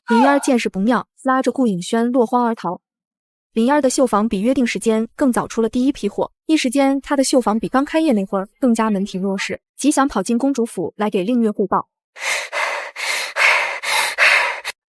林燕见势不妙，拉着顾颖轩落荒而逃。林燕的绣坊比约定时间更早出了第一批货，一时间她的绣坊比刚开业那会儿更加门庭若市。吉祥跑进公主府来给令月汇报。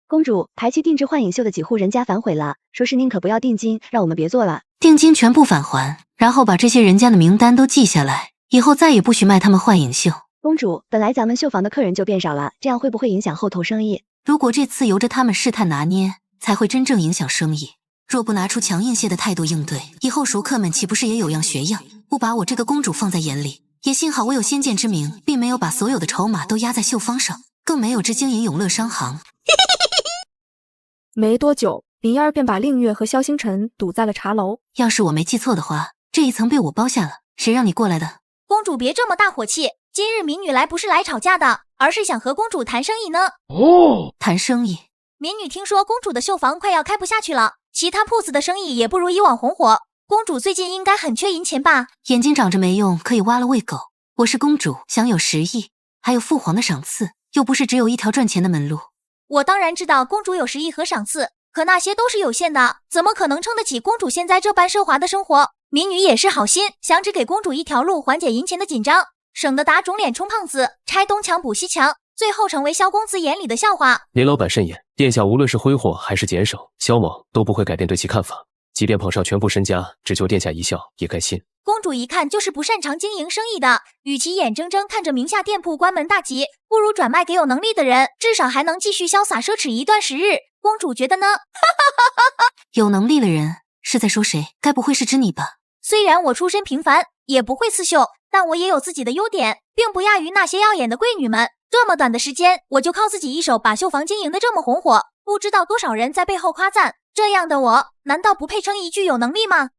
公主，排期定制幻影秀的几户人家反悔了，说是宁可不要定金，让我们别做了。定金全部返还，然后把这些人家的名单都记下来，以后再也不许卖他们幻影秀。公主，本来咱们绣坊的客人就变少了，这样会不会影响后头生意？如果这次由着他们试探拿捏，才会真正影响生意。若不拿出强硬些的态度应对，以后熟客们岂不是也有样学样，不把我这个公主放在眼里？也幸好我有先见之明，并没有把所有的筹码都压在绣坊上，更没有只经营永乐商行。没多久，林燕便把令月和萧星辰堵在了茶楼。要是我没记错的话，这一层被我包下了。谁让你过来的？公主别这么大火气，今日民女来不是来吵架的，而是想和公主谈生意呢。哦，谈生意。民女听说公主的绣坊快要开不下去了，其他铺子的生意也不如以往红火。公主最近应该很缺银钱吧？眼睛长着没用，可以挖了喂狗。我是公主，享有10亿，还有父皇的赏赐，又不是只有一条赚钱的门路。我当然知道公主有10亿和赏赐，可那些都是有限的，怎么可能撑得起公主现在这般奢华的生活？民女也是好心，想只给公主一条路缓解银钱的紧张，省得打肿脸充胖子，拆东墙补西墙，最后成为萧公子眼里的笑话。林老板慎言，殿下无论是挥霍还是减少，萧某都不会改变对其看法，即便捧上全部身家，只求殿下一笑也甘心。公主一看就是不擅长经营生意的，与其眼睁睁看着名下店铺关门大吉，不如转卖给有能力的人，至少还能继续潇洒奢侈一段时日。公主觉得呢？有能力的人是在说谁？该不会是指你吧？虽然我出身平凡，也不会刺绣，但我也有自己的优点，并不亚于那些耀眼的贵女们。这么短的时间，我就靠自己一手把绣房经营得这么红火，不知道多少人在背后夸赞。这样的我，难道不配称一句有能力吗？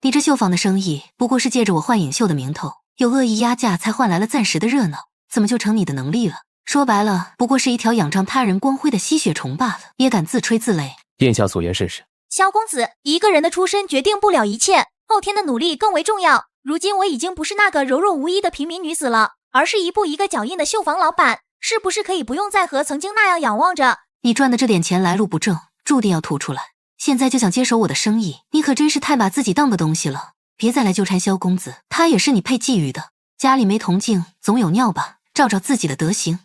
你这绣坊的生意，不过是借着我幻影秀的名头，有恶意压价才换来了暂时的热闹，怎么就成你的能力了？说白了，不过是一条仰仗他人光辉的吸血虫罢了，也敢自吹自擂。殿下所言甚是。萧公子，一个人的出身决定不了一切，后天的努力更为重要。如今我已经不是那个柔弱无依的平民女子了，而是一步一个脚印的绣坊老板，是不是可以不用再和曾经那样仰望着？你赚的这点钱来路不正，注定要吐出来。现在就想接手我的生意，你可真是太把自己当个东西了。别再来纠缠萧公子，他也是你配觊觎的。家里没铜镜，总有尿吧，照照自己的德行。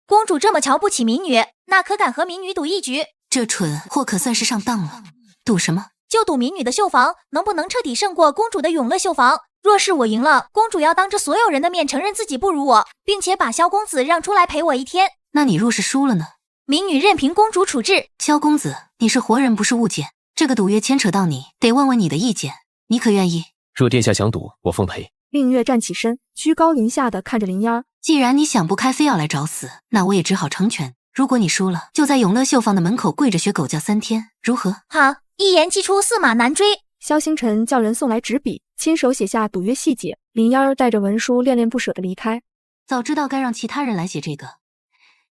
公主这么瞧不起民女，那可敢和民女赌一局？这蠢货可算是上当了。赌什么？就赌民女的绣房能不能彻底胜过公主的永乐绣房。若是我赢了，公主要当着所有人的面承认自己不如我，并且把萧公子让出来陪我一天。那你若是输了呢？民女任凭公主处置。萧公子，你是活人不是物件，这个赌约牵扯到你，得问问你的意见，你可愿意？若殿下想赌，我奉陪。令月站起身，居高临下的看着林烟。既然你想不开，非要来找死，那我也只好成全。如果你输了，就在永乐绣坊的门口跪着学狗叫3天，如何？好，一言既出，驷马难追。萧星辰叫人送来纸笔，亲手写下赌约细节。林烟带着文书恋恋不舍的离开。早知道该让其他人来写这个，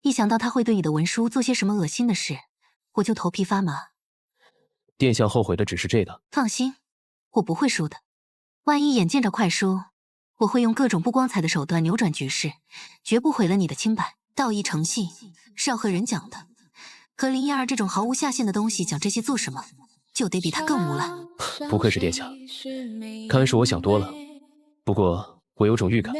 一想到他会对你的文书做些什么恶心的事，我就头皮发麻。殿下后悔的只是这个。放心，我不会输的。万一眼见着快输，我会用各种不光彩的手段扭转局势，绝不毁了你的清白。道义诚信是要和人讲的，和林燕儿这种毫无下限的东西讲这些做什么？就得比他更无赖。不愧是殿下，看来是我想多了。不过我有种预感，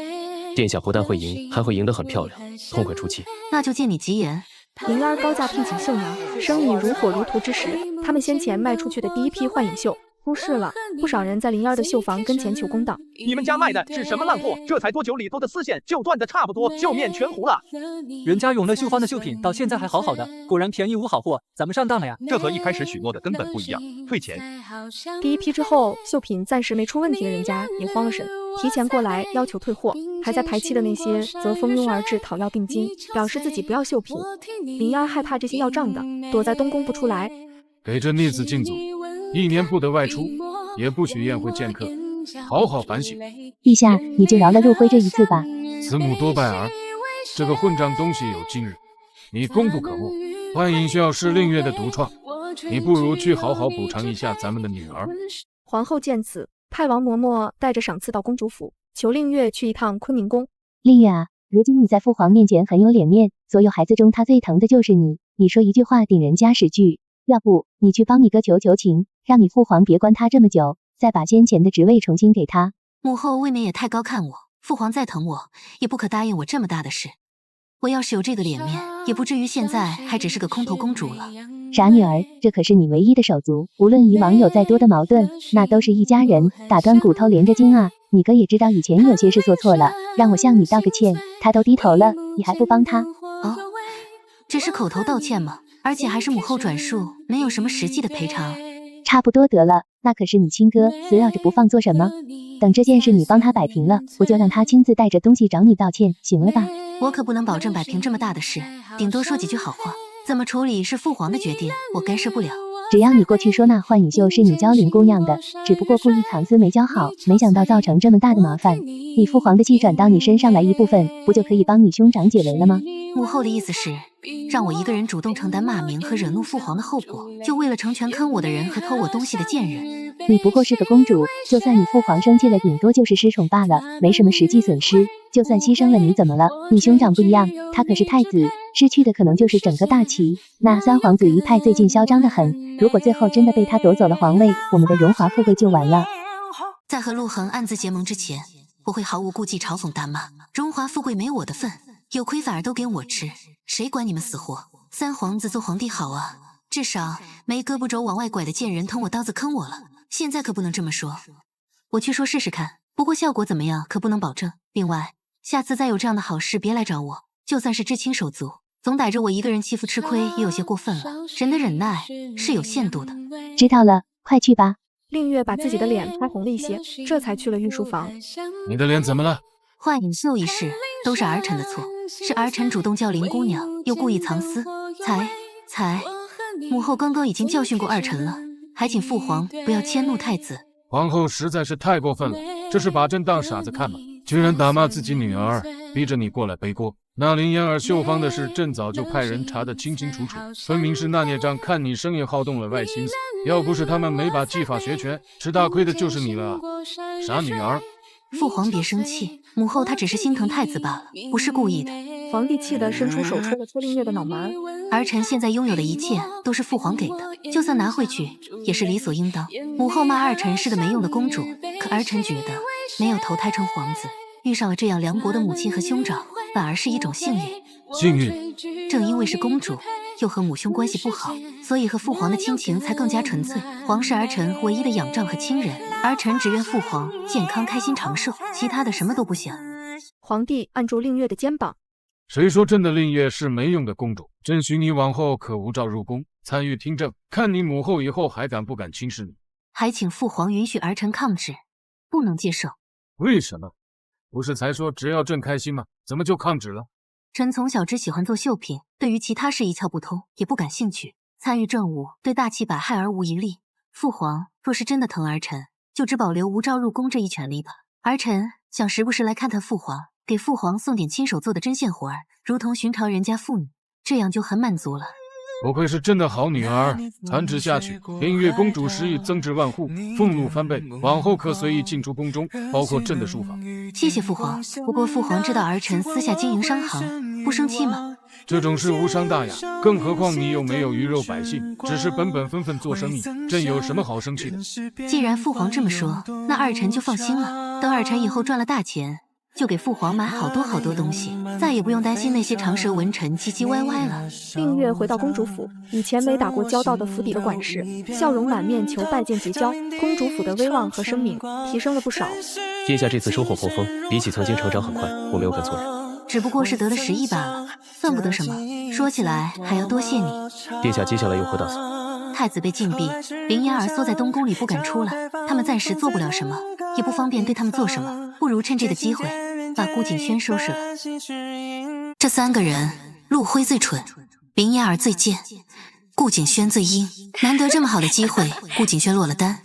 殿下不但会赢，还会赢得很漂亮，痛快出气。那就借你吉言。林燕儿高价聘请绣娘，生意如火如荼之时，他们先前卖出去的第一批幻影绣出事了，不少人在林燕儿的绣房跟前求公道。你们家卖的是什么烂货？这才多久，里头的丝线就断的差不多，绣面全糊了。人家永乐绣坊的绣品到现在还好好的，果然便宜无好货，咱们上当了呀！这和一开始许诺的根本不一样，退钱。第一批之后，绣品暂时没出问题的人家也慌了神，提前过来要求退货，还在排期的那些则蜂拥而至讨要定金，表示自己不要绣品。林燕儿害怕这些要账的，躲在东宫不出来。给这逆子禁足，1年不得外出，也不许宴会见客，好好反省。陛下，你就饶了陆辉这一次吧。慈母多败儿，这个混账东西有今日，你功不可没。幻影秀是令月的独创，你不如去好好补偿一下咱们的女儿。皇后见此，派王嬷嬷带着赏赐到公主府，求令月去一趟坤宁宫。令月啊，如今你在父皇面前很有脸面，所有孩子中他最疼的就是你，你说一句话顶人家10句。要不你去帮你哥求求情，让你父皇别关他这么久，再把先前的职位重新给他。母后未免也太高看我，父皇再疼我，也不可答应我这么大的事。我要是有这个脸面，也不至于现在还只是个空头公主了。傻女儿，这可是你唯一的手足，无论以往有再多的矛盾，那都是一家人，打断骨头连着筋啊。你哥也知道以前有些事做错了，让我向你道个歉，他都低头了，你还不帮他？哦，只是口头道歉吗？而且还是母后转述，没有什么实际的赔偿。差不多得了，那可是你亲哥，死咬着不放做什么？等这件事你帮他摆平了，我就让他亲自带着东西找你道歉，行了吧？我可不能保证摆平这么大的事，顶多说几句好话。怎么处理是父皇的决定，我干涉不了。只要你过去说那幻影秀是你教林姑娘的，只不过故意藏私没教好，没想到造成这么大的麻烦。你父皇的气转到你身上来一部分，不就可以帮你兄长解围了吗？母后的意思是让我一个人主动承担骂名和惹怒父皇的后果，就为了成全坑我的人和偷我东西的贱人。你不过是个公主，就算你父皇生气了，顶多就是失宠罢了，没什么实际损失。就算牺牲了你怎么了？你兄长不一样，他可是太子，失去的可能就是整个大齐。那三皇子一派最近嚣张得很，如果最后真的被他夺走了皇位，我们的荣华富贵就完了。在和陆恒暗自结盟之前，我会毫无顾忌嘲讽大骂，荣华富贵没我的份，有亏反而都给我吃，谁管你们死活？三皇子做皇帝好啊，至少没胳膊肘往外拐的贱人捅我刀子坑我了。现在可不能这么说，我去说试试看，不过效果怎么样可不能保证。另外，下次再有这样的好事别来找我，就算是知青手足，总逮着我一个人欺负吃亏也有些过分了，人的忍耐是有限度的。知道了，快去吧。令月把自己的脸拍红了一些，这才去了御书房。你的脸怎么了？换尹秀一事都是儿臣的错，是儿臣主动叫林姑娘，又故意藏私，才……母后刚刚已经教训过二臣了，还请父皇不要迁怒太子。皇后实在是太过分了，这是把朕当傻子看吗？居然打骂自己女儿，逼着你过来背锅。那林嫣儿绣房的事，朕早就派人查得清清楚楚，分明是那孽障看你生也好动了歪心思。要不是他们没把技法学全，吃大亏的就是你了啊，傻女儿！父皇别生气，母后她只是心疼太子罢了，不是故意的。皇帝气得伸出手戳了戳令月的脑门。儿臣现在拥有的一切都是父皇给的，就算拿回去也是理所应当。母后骂二臣是个没用的公主，可儿臣觉得没有投胎成皇子，遇上了这样凉薄的母亲和兄长，反而是一种幸运。幸运？正因为是公主，又和母兄关系不好，所以和父皇的亲情才更加纯粹。皇是儿臣唯一的仰仗和亲人，儿臣只愿父皇健康开心长寿，其他的什么都不想。皇帝按住令月的肩膀。谁说朕的令月是没用的公主？朕许你往后可无照入宫，参与听政，看你母后以后还敢不敢轻视你。还请父皇允许儿臣抗旨，不能接受。为什么？不是才说只要朕开心吗？怎么就抗旨了？臣从小只喜欢做绣品，对于其他事一窍不通，也不感兴趣。参与政务，对大器百害而无一利。父皇若是真的疼儿臣，就只保留无照入宫这一权利吧。儿臣想时不时来看看父皇，给父皇送点亲手做的针线活儿，如同寻常人家妇女，这样就很满足了。不愧是朕的好女儿，传旨下去，令月公主实已增值万户，俸禄翻倍，往后可随意进出宫中，包括朕的书房。谢谢父皇，不过父皇知道儿臣私下经营商行，不生气吗？这种事无伤大雅，更何况你又没有鱼肉百姓，只是本本分分做生意，朕有什么好生气的？既然父皇这么说，那二臣就放心了。等二臣以后赚了大钱，就给父皇买好多好多东西，再也不用担心那些长舌文臣唧唧歪歪了。令月回到公主府，以前没打过交道的府邸的管事，笑容满面求拜见结交，公主府的威望和声名提升了不少。殿下这次收获颇丰，比起曾经成长很快，我没有跟错人。只不过是得了10亿罢了，算不得什么。说起来还要多谢你。殿下接下来有何打算？太子被禁闭，林嫣儿缩在东宫里不敢出来，他们暂时做不了什么，也不方便对他们做什么，不如趁这个机会把顾景轩收拾了。这3个人，陆辉最蠢，林嫣儿最贱，顾景轩最阴。难得这么好的机会，顾景轩落了单，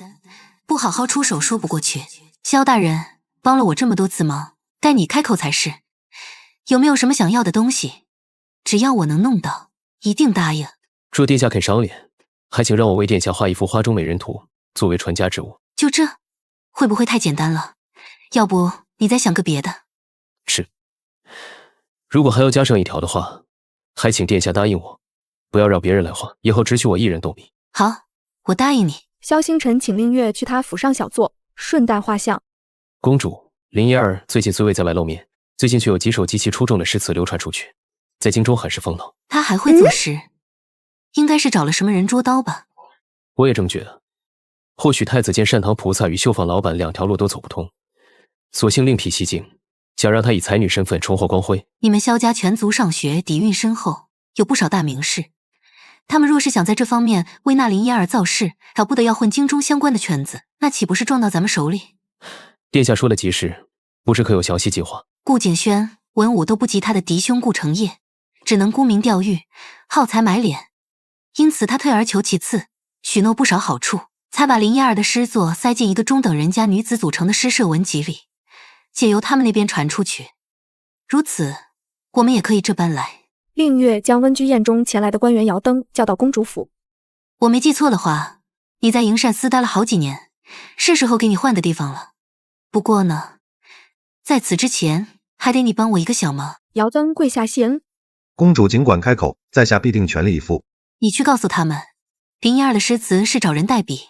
不好好出手说不过去。萧大人帮了我这么多次忙，该你开口才是。有没有什么想要的东西？只要我能弄到，一定答应。若殿下肯赏脸，还请让我为殿下画一幅花中美人图，作为传家之物。就这，会不会太简单了？要不你再想个别的？是。如果还要加上一条的话，还请殿下答应我，不要让别人来画，以后只许我一人动笔。好，我答应你。萧星辰请令月去他府上小坐，顺带画像。公主林嫣儿最近虽未在外露面，最近却有几首极其出众的诗词流传出去，在京中很是风闹。他还会作诗，应该是找了什么人捉刀吧？我也这么觉得。或许太子见善堂菩萨与绣坊老板2条路都走不通，索性另辟蹊径，想让他以才女身份重获光辉。你们萧家全族上学，底蕴深厚，有不少大名士。他们若是想在这方面为那林嫣儿造势，少不得要混京中相关的圈子，那岂不是撞到咱们手里？殿下说了极是，不知可有详细计划？顾景轩文武都不及他的嫡兄顾承业，只能沽名钓誉，耗财买脸，因此他退而求其次，许诺不少好处，才把林嫣儿的诗作塞进一个中等人家女子组成的诗社文集里，借由他们那边传出去。如此，我们也可以这般来。令月将温居宴中前来的官员姚登叫到公主府。我没记错的话，你在营善司待了好几年，是时候给你换的地方了。不过呢，在此之前，还得你帮我一个小忙。姚登跪下谢恩。公主尽管开口，在下必定全力以赴。你去告诉他们，林嫣儿的诗词是找人代笔，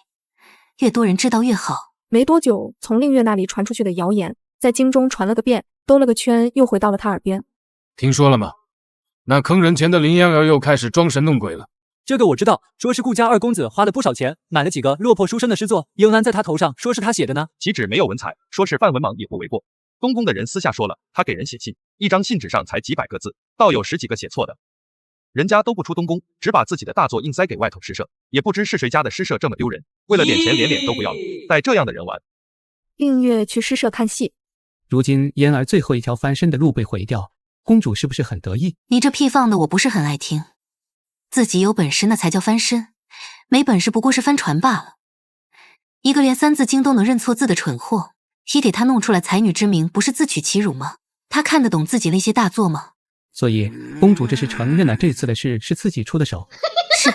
越多人知道越好。没多久，从令月那里传出去的谣言，在京中传了个遍，兜了个圈，又回到了他耳边。听说了吗？那坑人钱的林嫣儿又开始装神弄鬼了。这个我知道，说是顾家2公子花了不少钱，买了几个落魄书生的诗作，应安在他头上，说是他写的呢。岂止没有文采，说是范文盲也不为过。东宫的人私下说了，他给人写信，一张信纸上才几百个字，倒有10几个写错的。人家都不出东宫，只把自己的大作硬塞给外头诗社，也不知是谁家的诗社这么丢人，为了点钱连脸都不要了，带这样的人玩。映月去诗社看戏，如今嫣儿最后一条翻身的路被毁掉，公主是不是很得意？你这屁放的我不是很爱听，自己有本事那才叫翻身，没本事不过是翻船罢了。一个连三字经都能认错字的蠢货，也给他弄出来才女之名，不是自取其辱吗？他看得懂自己那些大作吗？所以公主这是承认了这次的事是自己出的手。是，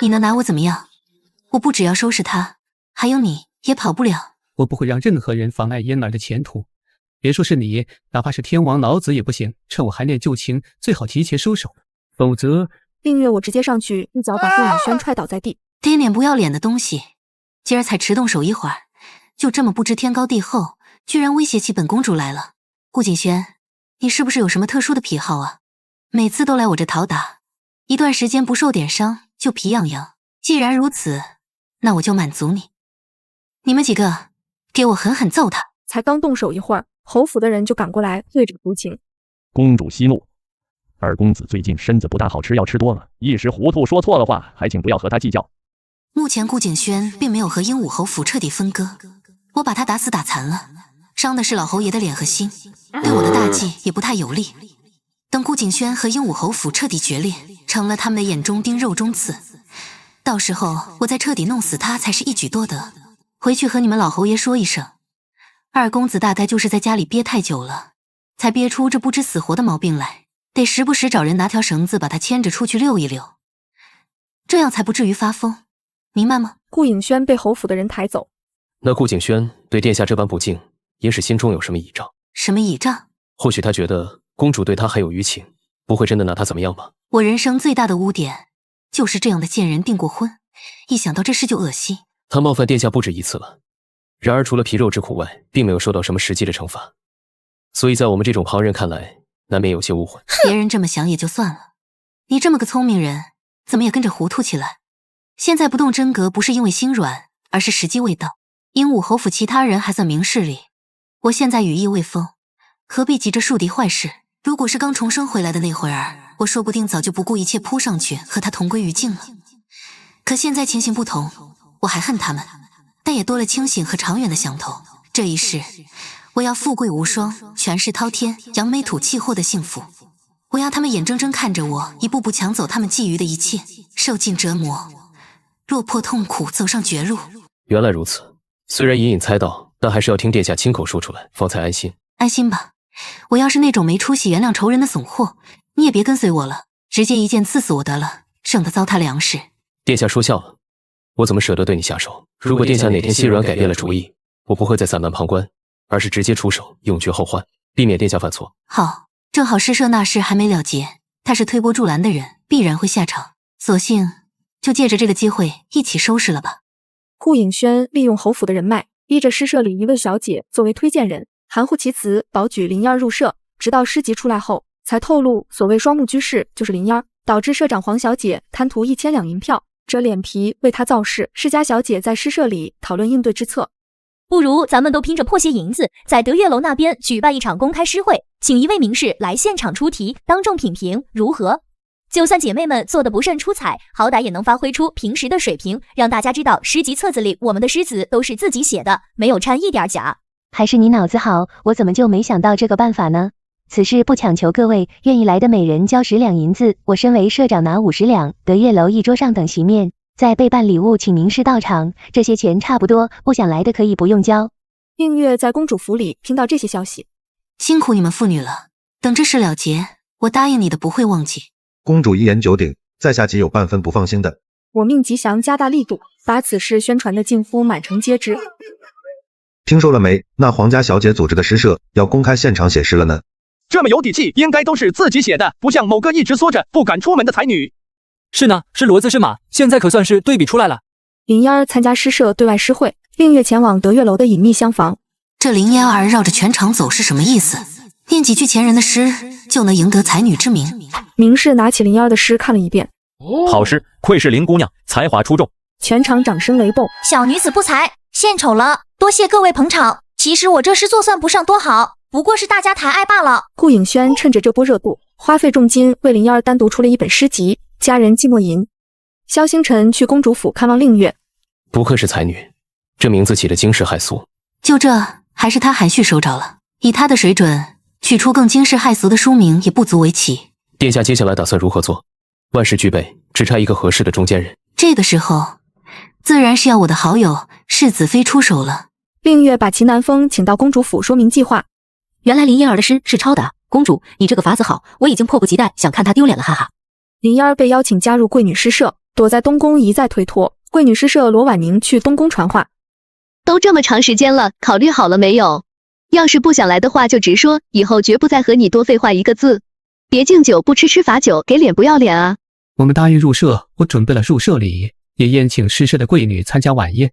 你能拿我怎么样？我不只要收拾他，还有你也跑不了。我不会让任何人妨碍嫣儿的前途，别说是你，哪怕是天王老子也不行。趁我还念旧情，最好提前收手，否则……映月，我直接上去一脚把顾影轩踹倒在地。爹脸不要脸的东西，今儿才迟动手一会儿，就这么不知天高地厚，居然威胁起本公主来了。顾景轩，你是不是有什么特殊的癖好啊？每次都来我这讨打，一段时间不受点伤就皮痒痒。既然如此，那我就满足你。你们几个，给我狠狠揍他！才刚动手一会儿，侯府的人就赶过来对着求情。公主息怒，二公子最近身子不大好，吃药吃多了，一时糊涂说错了话，还请不要和他计较。目前顾景轩并没有和鹦鹉侯府彻底分割，我把他打死打残了，伤的是老侯爷的脸和心，对我的大计也不太有利。等顾景轩和鹦鹉侯府彻底决裂，成了他们的眼中钉肉中刺，到时候我再彻底弄死他才是一举多得。回去和你们老侯爷说一声，二公子大概就是在家里憋太久了，才憋出这不知死活的毛病来，得时不时找人拿条绳子把他牵着出去溜一溜，这样才不至于发疯，明白吗？顾影轩被侯府的人抬走。那顾景轩对殿下这般不敬，也是心中有什么倚仗？什么倚仗？或许他觉得公主对他还有余情，不会真的拿他怎么样吧？我人生最大的污点就是这样的贱人订过婚，一想到这事就恶心。他冒犯殿下不止一次了，然而除了皮肉之苦外，并没有受到什么实际的惩罚，所以在我们这种旁人看来，难免有些误会。别人这么想也就算了，你这么个聪明人，怎么也跟着糊涂起来？现在不动真格不是因为心软，而是时机未到。鹦鹉侯府其他人还算明事理，我现在羽翼未丰，何必急着树敌坏事？如果是刚重生回来的那会儿，我说不定早就不顾一切扑上去和他同归于尽了。可现在情形不同，我还恨他们，但也多了清醒和长远的想头。这一世，我要富贵无双，权势滔天，扬眉吐气获得幸福。我要他们眼睁睁看着我一步步抢走他们觊觎的一切，受尽折磨，落魄痛苦，走上绝路。原来如此，虽然隐隐猜到，但还是要听殿下亲口说出来，方才安心。安心吧，我要是那种没出息原谅仇人的怂货，你也别跟随我了，直接一剑刺死我得了，省得糟蹋粮食。殿下说笑了，我怎么舍得对你下手？如果殿下哪天心软改变了主意，我不会再散漫旁观，而是直接出手，永绝后患，避免殿下犯错。好，正好诗社那事还没了结，他是推波助澜的人，必然会下场，索性就借着这个机会一起收拾了吧。顾影轩利用侯府的人脉，逼着诗社里一位小姐作为推荐人，含糊其辞保举林嫣入社，直到诗集出来后，才透露所谓双目居士就是林嫣，导致社长黄小姐贪图1000两银票，遮脸皮为她造势。世家小姐在诗社里讨论应对之策，不如咱们都拼着破些银子，在德月楼那边举办一场公开诗会，请一位名士来现场出题，当众品评，如何？就算姐妹们做的不甚出彩，好歹也能发挥出平时的水平，让大家知道诗集册子里我们的诗词都是自己写的，没有掺一点假。还是你脑子好，我怎么就没想到这个办法呢？此事不强求各位愿意来的每人交10两银子，我身为社长拿50两，德月楼一桌上等席面，再备办礼物请名士到场，这些钱差不多，不想来的可以不用交。映月在公主府里听到这些消息，辛苦你们妇女了，等这事了结，我答应你的不会忘记。公主一言九鼎，在下岂有半分不放心的。我命吉祥加大力度，把此事宣传的近乎满城皆知。听说了没？那皇家小姐组织的诗社要公开现场写诗了呢。这么有底气，应该都是自己写的，不像某个一直缩着不敢出门的才女。是呢，是骡子是马，现在可算是对比出来了。林嫣儿参加诗社对外诗会，令月前往德月楼的隐秘厢房。这林嫣儿绕着全场走是什么意思？念几句前人的诗就能赢得才女之名？名士拿起林嫣儿的诗看了一遍，好诗，愧是林姑娘，才华出众。全场掌声雷动。小女子不才，献丑了，多谢各位捧场。其实我这诗作算不上多好，不过是大家抬爱罢了。顾影轩趁着这波热度，花费重金为灵燕儿单独出了一本诗集《佳人寂寞吟》。萧星辰去公主府看望令月，不愧是才女，这名字起得惊世骇俗。就这，还是他含蓄收着了。以他的水准，取出更惊世骇俗的书名也不足为奇。殿下接下来打算如何做？万事俱备，只差一个合适的中间人。这个时候，自然是要我的好友世子妃出手了。令月把齐南风请到公主府说明计划。原来林燕儿的诗是抄的，公主，你这个法子好，我已经迫不及待想看她丢脸了，哈哈。林燕儿被邀请加入贵女诗社，躲在东宫一再推脱。贵女诗社罗婉宁去东宫传话，都这么长时间了，考虑好了没有？要是不想来的话就直说，以后绝不再和你多废话一个字。别敬酒不吃吃罚酒，给脸不要脸啊！我们答应入社，我准备了入社礼，也宴请诗社的贵女参加晚宴。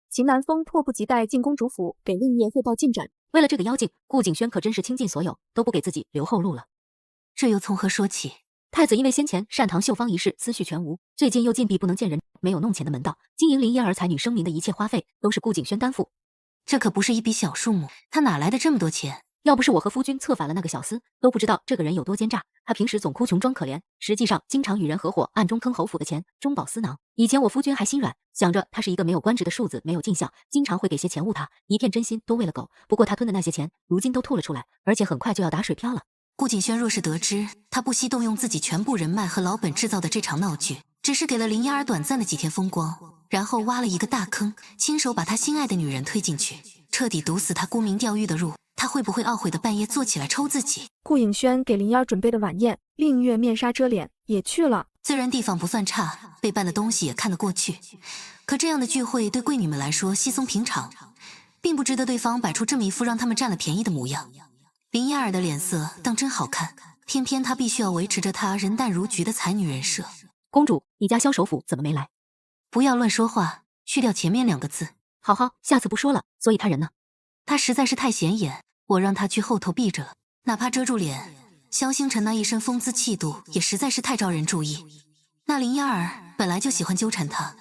秦南风迫不及待进公主府给令月汇报进展。为了这个妖精，顾景轩可真是倾尽所有，都不给自己留后路了。这又从何说起？太子因为先前擅唐秀芳一事思绪全无，最近又禁闭不能见人，没有弄钱的门道，经营林燕儿才女声名的一切花费都是顾景轩担负。这可不是一笔小数目，他哪来的这么多钱？要不是我和夫君策反了那个小厮，都不知道这个人有多奸诈。他平时总哭穷装可怜，实际上经常与人合伙，暗中坑侯府的钱，中饱私囊。以前我夫君还心软，想着他是一个没有官职的庶子，没有尽孝，经常会给些钱误他，一片真心都为了狗。不过他吞的那些钱，如今都吐了出来，而且很快就要打水漂了。顾景轩若是得知，他不惜动用自己全部人脉和老本制造的这场闹剧，只是给了林燕儿短暂的几天风光，然后挖了一个大坑，亲手把他心爱的女人推进去，彻底堵死他沽名钓誉的路，他会不会懊悔的半夜坐起来抽自己？顾影轩给林燕儿准备的晚宴，令月面纱遮脸也去了。虽然地方不算差，备办的东西也看得过去，可这样的聚会对贵女们来说稀松平常，并不值得对方摆出这么一副让他们占了便宜的模样。林燕儿的脸色当真好看，偏偏她必须要维持着她人淡如菊的才女人设。公主，你家萧首府怎么没来？不要乱说话，去掉前面2个字。好好，下次不说了。所以他人呢？他实在是太显眼，我让他去后头避着了，哪怕遮住脸。萧星辰那一身风姿气度也实在是太招人注意。那林燕儿本来就喜欢纠缠他，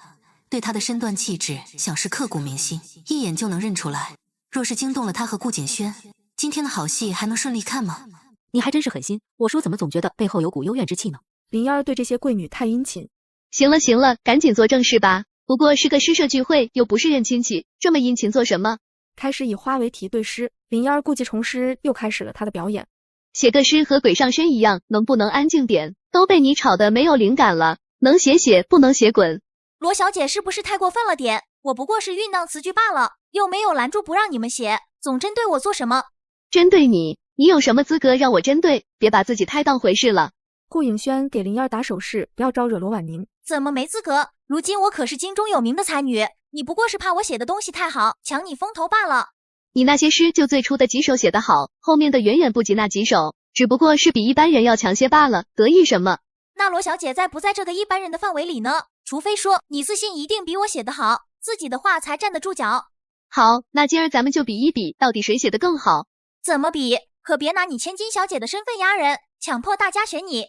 对他的身段气质想是刻骨铭心，一眼就能认出来。若是惊动了他和顾景轩，今天的好戏还能顺利看吗？你还真是狠心，我说怎么总觉得背后有股幽怨之气呢？林燕儿对这些贵女太殷勤。行了行了，赶紧做正事吧。不过是个诗社聚会，又不是认亲戚，这么殷勤做什么？开始以花为题对诗，林燕儿故技重施，又开始了她的表演。写个诗和鬼上身一样，能不能安静点？都被你吵得没有灵感了，能写写，不能写滚。罗小姐是不是太过分了点？我不过是酝酿词句罢了，又没有拦住不让你们写，总针对我做什么？针对你？你有什么资格让我针对？别把自己太当回事了。顾影轩给林燕儿打手势，不要招惹罗婉宁。怎么没资格？如今我可是京中有名的才女，你不过是怕我写的东西太好，抢你风头罢了。你那些诗就最初的几首写得好，后面的远远不及那几首，只不过是比一般人要强些罢了，得意什么？那罗小姐在不在这个一般人的范围里呢？除非说你自信一定比我写得好，自己的话才站得住脚。好，那今儿咱们就比一比，到底谁写得更好？怎么比？可别拿你千金小姐的身份压人，强迫大家选你。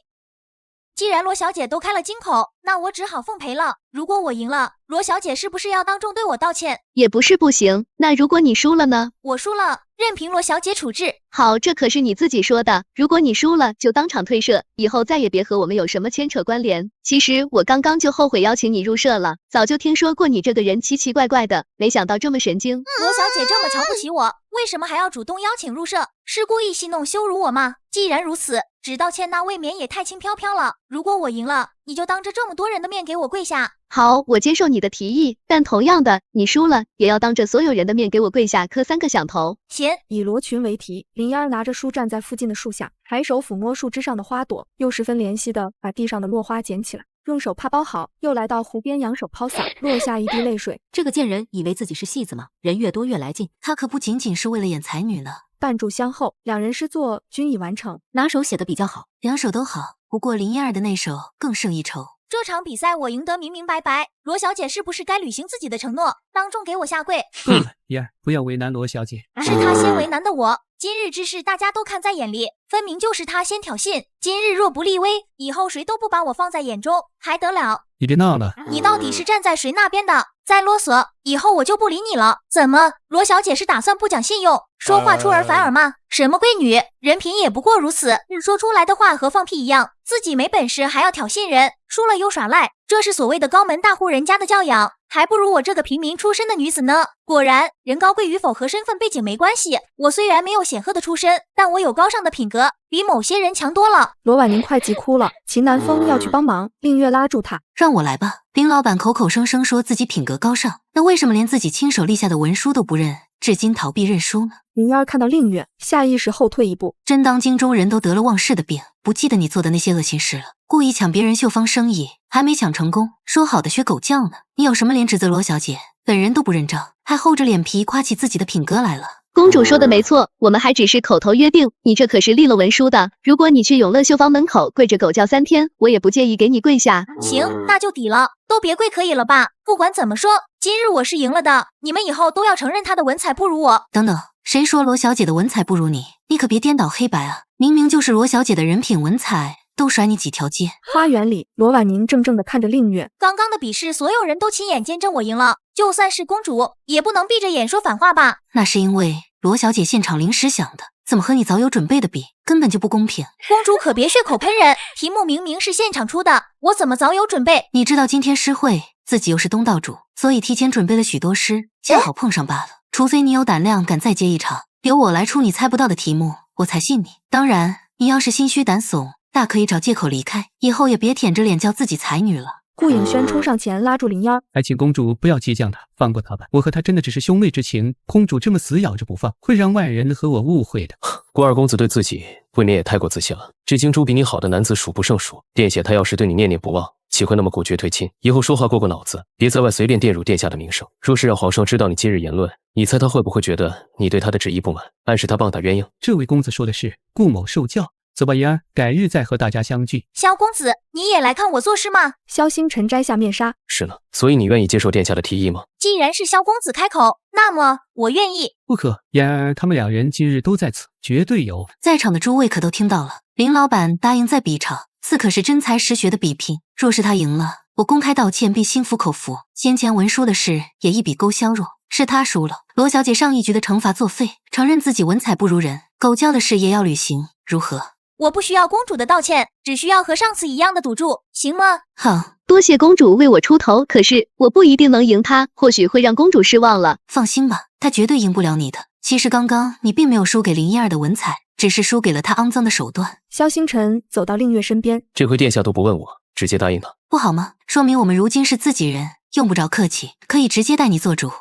既然罗小姐都开了金口，那我只好奉陪了。如果我赢了，罗小姐是不是要当众对我道歉？也不是不行。那如果你输了呢？我输了，任凭罗小姐处置。好，这可是你自己说的。如果你输了，就当场退社，以后再也别和我们有什么牵扯关联。其实我刚刚就后悔邀请你入社了，早就听说过你这个人奇奇怪怪的，没想到这么神经。罗小姐这么瞧不起我，为什么还要主动邀请入社？是故意戏弄羞辱我吗？既然如此，只道歉那未免也太轻飘飘了。如果我赢了，你就当着这么多人的面给我跪下。好，我接受你的提议，但同样的，你输了也要当着所有人的面给我跪下磕3个响头。行。以罗裙为题，林燕儿拿着书站在附近的树下，抬手抚摸树枝上的花朵，又十分怜惜的把地上的落花捡起来，用手帕包好，又来到湖边扬手抛洒，落下一滴泪水。这个贱人以为自己是戏子吗？人越多越来劲，他可不仅仅是为了演才女呢。半炷香后，2人诗作均已完成。哪首写的比较好？2首都好，不过林燕儿的那首更胜一筹。这场比赛我赢得明明白白，罗小姐是不是该履行自己的承诺，当众给我下跪？够了，燕儿，不要为难罗小姐。是她先为难的我，今日之事大家都看在眼里，分明就是她先挑衅。今日若不立威，以后谁都不把我放在眼中，还得了？你别闹了，你到底是站在谁那边的？再啰嗦，以后我就不理你了。怎么，罗小姐是打算不讲信用，说话出尔反尔嘛，什么贵女，人品也不过如此，说出来的话和放屁一样，自己没本事还要挑衅人，输了又耍赖，这是所谓的高门大户人家的教养，还不如我这个平民出身的女子呢。果然，人高贵与否和身份背景没关系，我虽然没有显赫的出身，但我有高尚的品格，比某些人强多了。罗婉宁快急哭了，秦南风要去帮忙，令月拉住他，让我来吧。林老板口口声声说自己品格高尚，那为什么连自己亲手立下的文书都不认，至今逃避认输呢？林燕看到令月，下意识后退一步，真当京中人都得了忘事的病，不记得你做的那些恶心事了，故意抢别人绣坊生意，还没抢成功，说好的学狗叫呢？你有什么脸指责罗小姐？本人都不认账，还厚着脸皮夸起自己的品格来了。公主说的没错，我们还只是口头约定，你这可是立了文书的。如果你去永乐绣坊门口跪着狗叫3天，我也不介意给你跪下。行，那就抵了，都别跪可以了吧？不管怎么说，今日我是赢了的，你们以后都要承认她的文采不如我。等等，谁说罗小姐的文采不如你？你可别颠倒黑白啊！明明就是罗小姐的人品文采都甩你几条街。花园里，罗婉宁怔怔地看着令月。刚刚的比试，所有人都亲眼见证我赢了，就算是公主，也不能闭着眼说反话吧？那是因为罗小姐现场临时想的，怎么和你早有准备的比，根本就不公平。公主可别血口喷人，题目明明是现场出的，我怎么早有准备？你知道今天诗会，自己又是东道主，所以提前准备了许多诗，恰好碰上罢了。除非你有胆量敢再接一场，由我来出你猜不到的题目，我才信你。当然，你要是心虚胆怂，大可以找借口离开，以后也别舔着脸叫自己才女了。顾影轩冲上前拉住林燕，还请公主不要激将她，放过她吧。我和她真的只是兄妹之情，公主这么死咬着不放，会让外人和我误会的。顾二公子对自己未免也太过自信了。这京珠比你好的男子数不胜数，殿下他要是对你念念不忘，岂会那么果决推亲？以后说话过脑子，别在外随便玷辱殿下的名声。若是让皇上知道你今日言论，你猜他会不会觉得你对他的旨意不满，暗示他棒打鸳鸯？这位公子说的是顾某受教。走吧，言儿，改日再和大家相聚。萧公子，你也来看我做事吗？萧星辰摘下面纱。是呢，所以你愿意接受殿下的提议吗？既然是萧公子开口，那么我愿意。不可，言儿他们两人今日都在此，绝对有。在场的诸位可都听到了，林老板答应再比一场，此可是真才实学的比拼。若是他赢了，我公开道歉必心服口服，先前文书的事也一笔勾销若。是他输了，罗小姐上一局的惩罚作废，承认自己文采不如人，狗叫的事也要履行，如何？我不需要公主的道歉，只需要和上次一样的赌注，行吗？好，多谢公主为我出头，可是我不一定能赢她，或许会让公主失望了。放心吧，她绝对赢不了你的。其实刚刚你并没有输给林燕儿的文采，只是输给了她肮脏的手段。萧星辰走到令月身边，这回殿下都不问我，直接答应了，不好吗？说明我们如今是自己人，用不着客气，可以直接带你做主。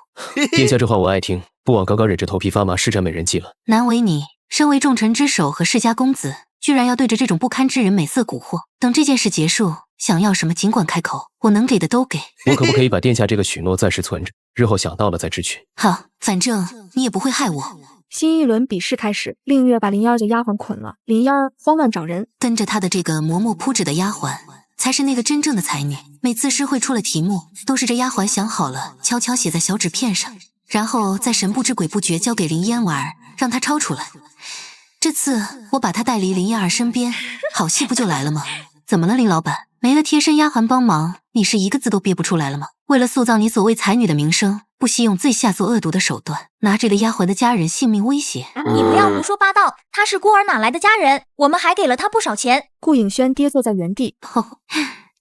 殿下这话我爱听，不枉刚刚忍着头皮发麻施展美人计了。难为你，身为重臣之首和世家公子，居然要对着这种不堪之人美色蛊惑。等这件事结束，想要什么尽管开口，我能给的都给。我可不可以把殿下这个许诺暂时存着，日后想到了再支取？好，反正你也不会害我。新一轮比试开始，令月把林燕的丫鬟捆了，林燕慌乱找人，跟着她的这个嬷嬷铺纸的丫鬟才是那个真正的才女。每次诗会出了题目，都是这丫鬟想好了，悄悄写在小纸片上，然后再神不知鬼不觉交给林嫣儿，让她抄出来。这次我把她带离林嫣儿身边，好戏不就来了吗？怎么了，林老板？没了贴身丫鬟帮忙，你是一个字都憋不出来了吗？为了塑造你所谓才女的名声，不惜用最下作恶毒的手段，拿这类丫鬟的家人性命威胁。你不要胡说八道，她是孤儿哪来的家人？我们还给了她不少钱。顾影轩跌坐在原地，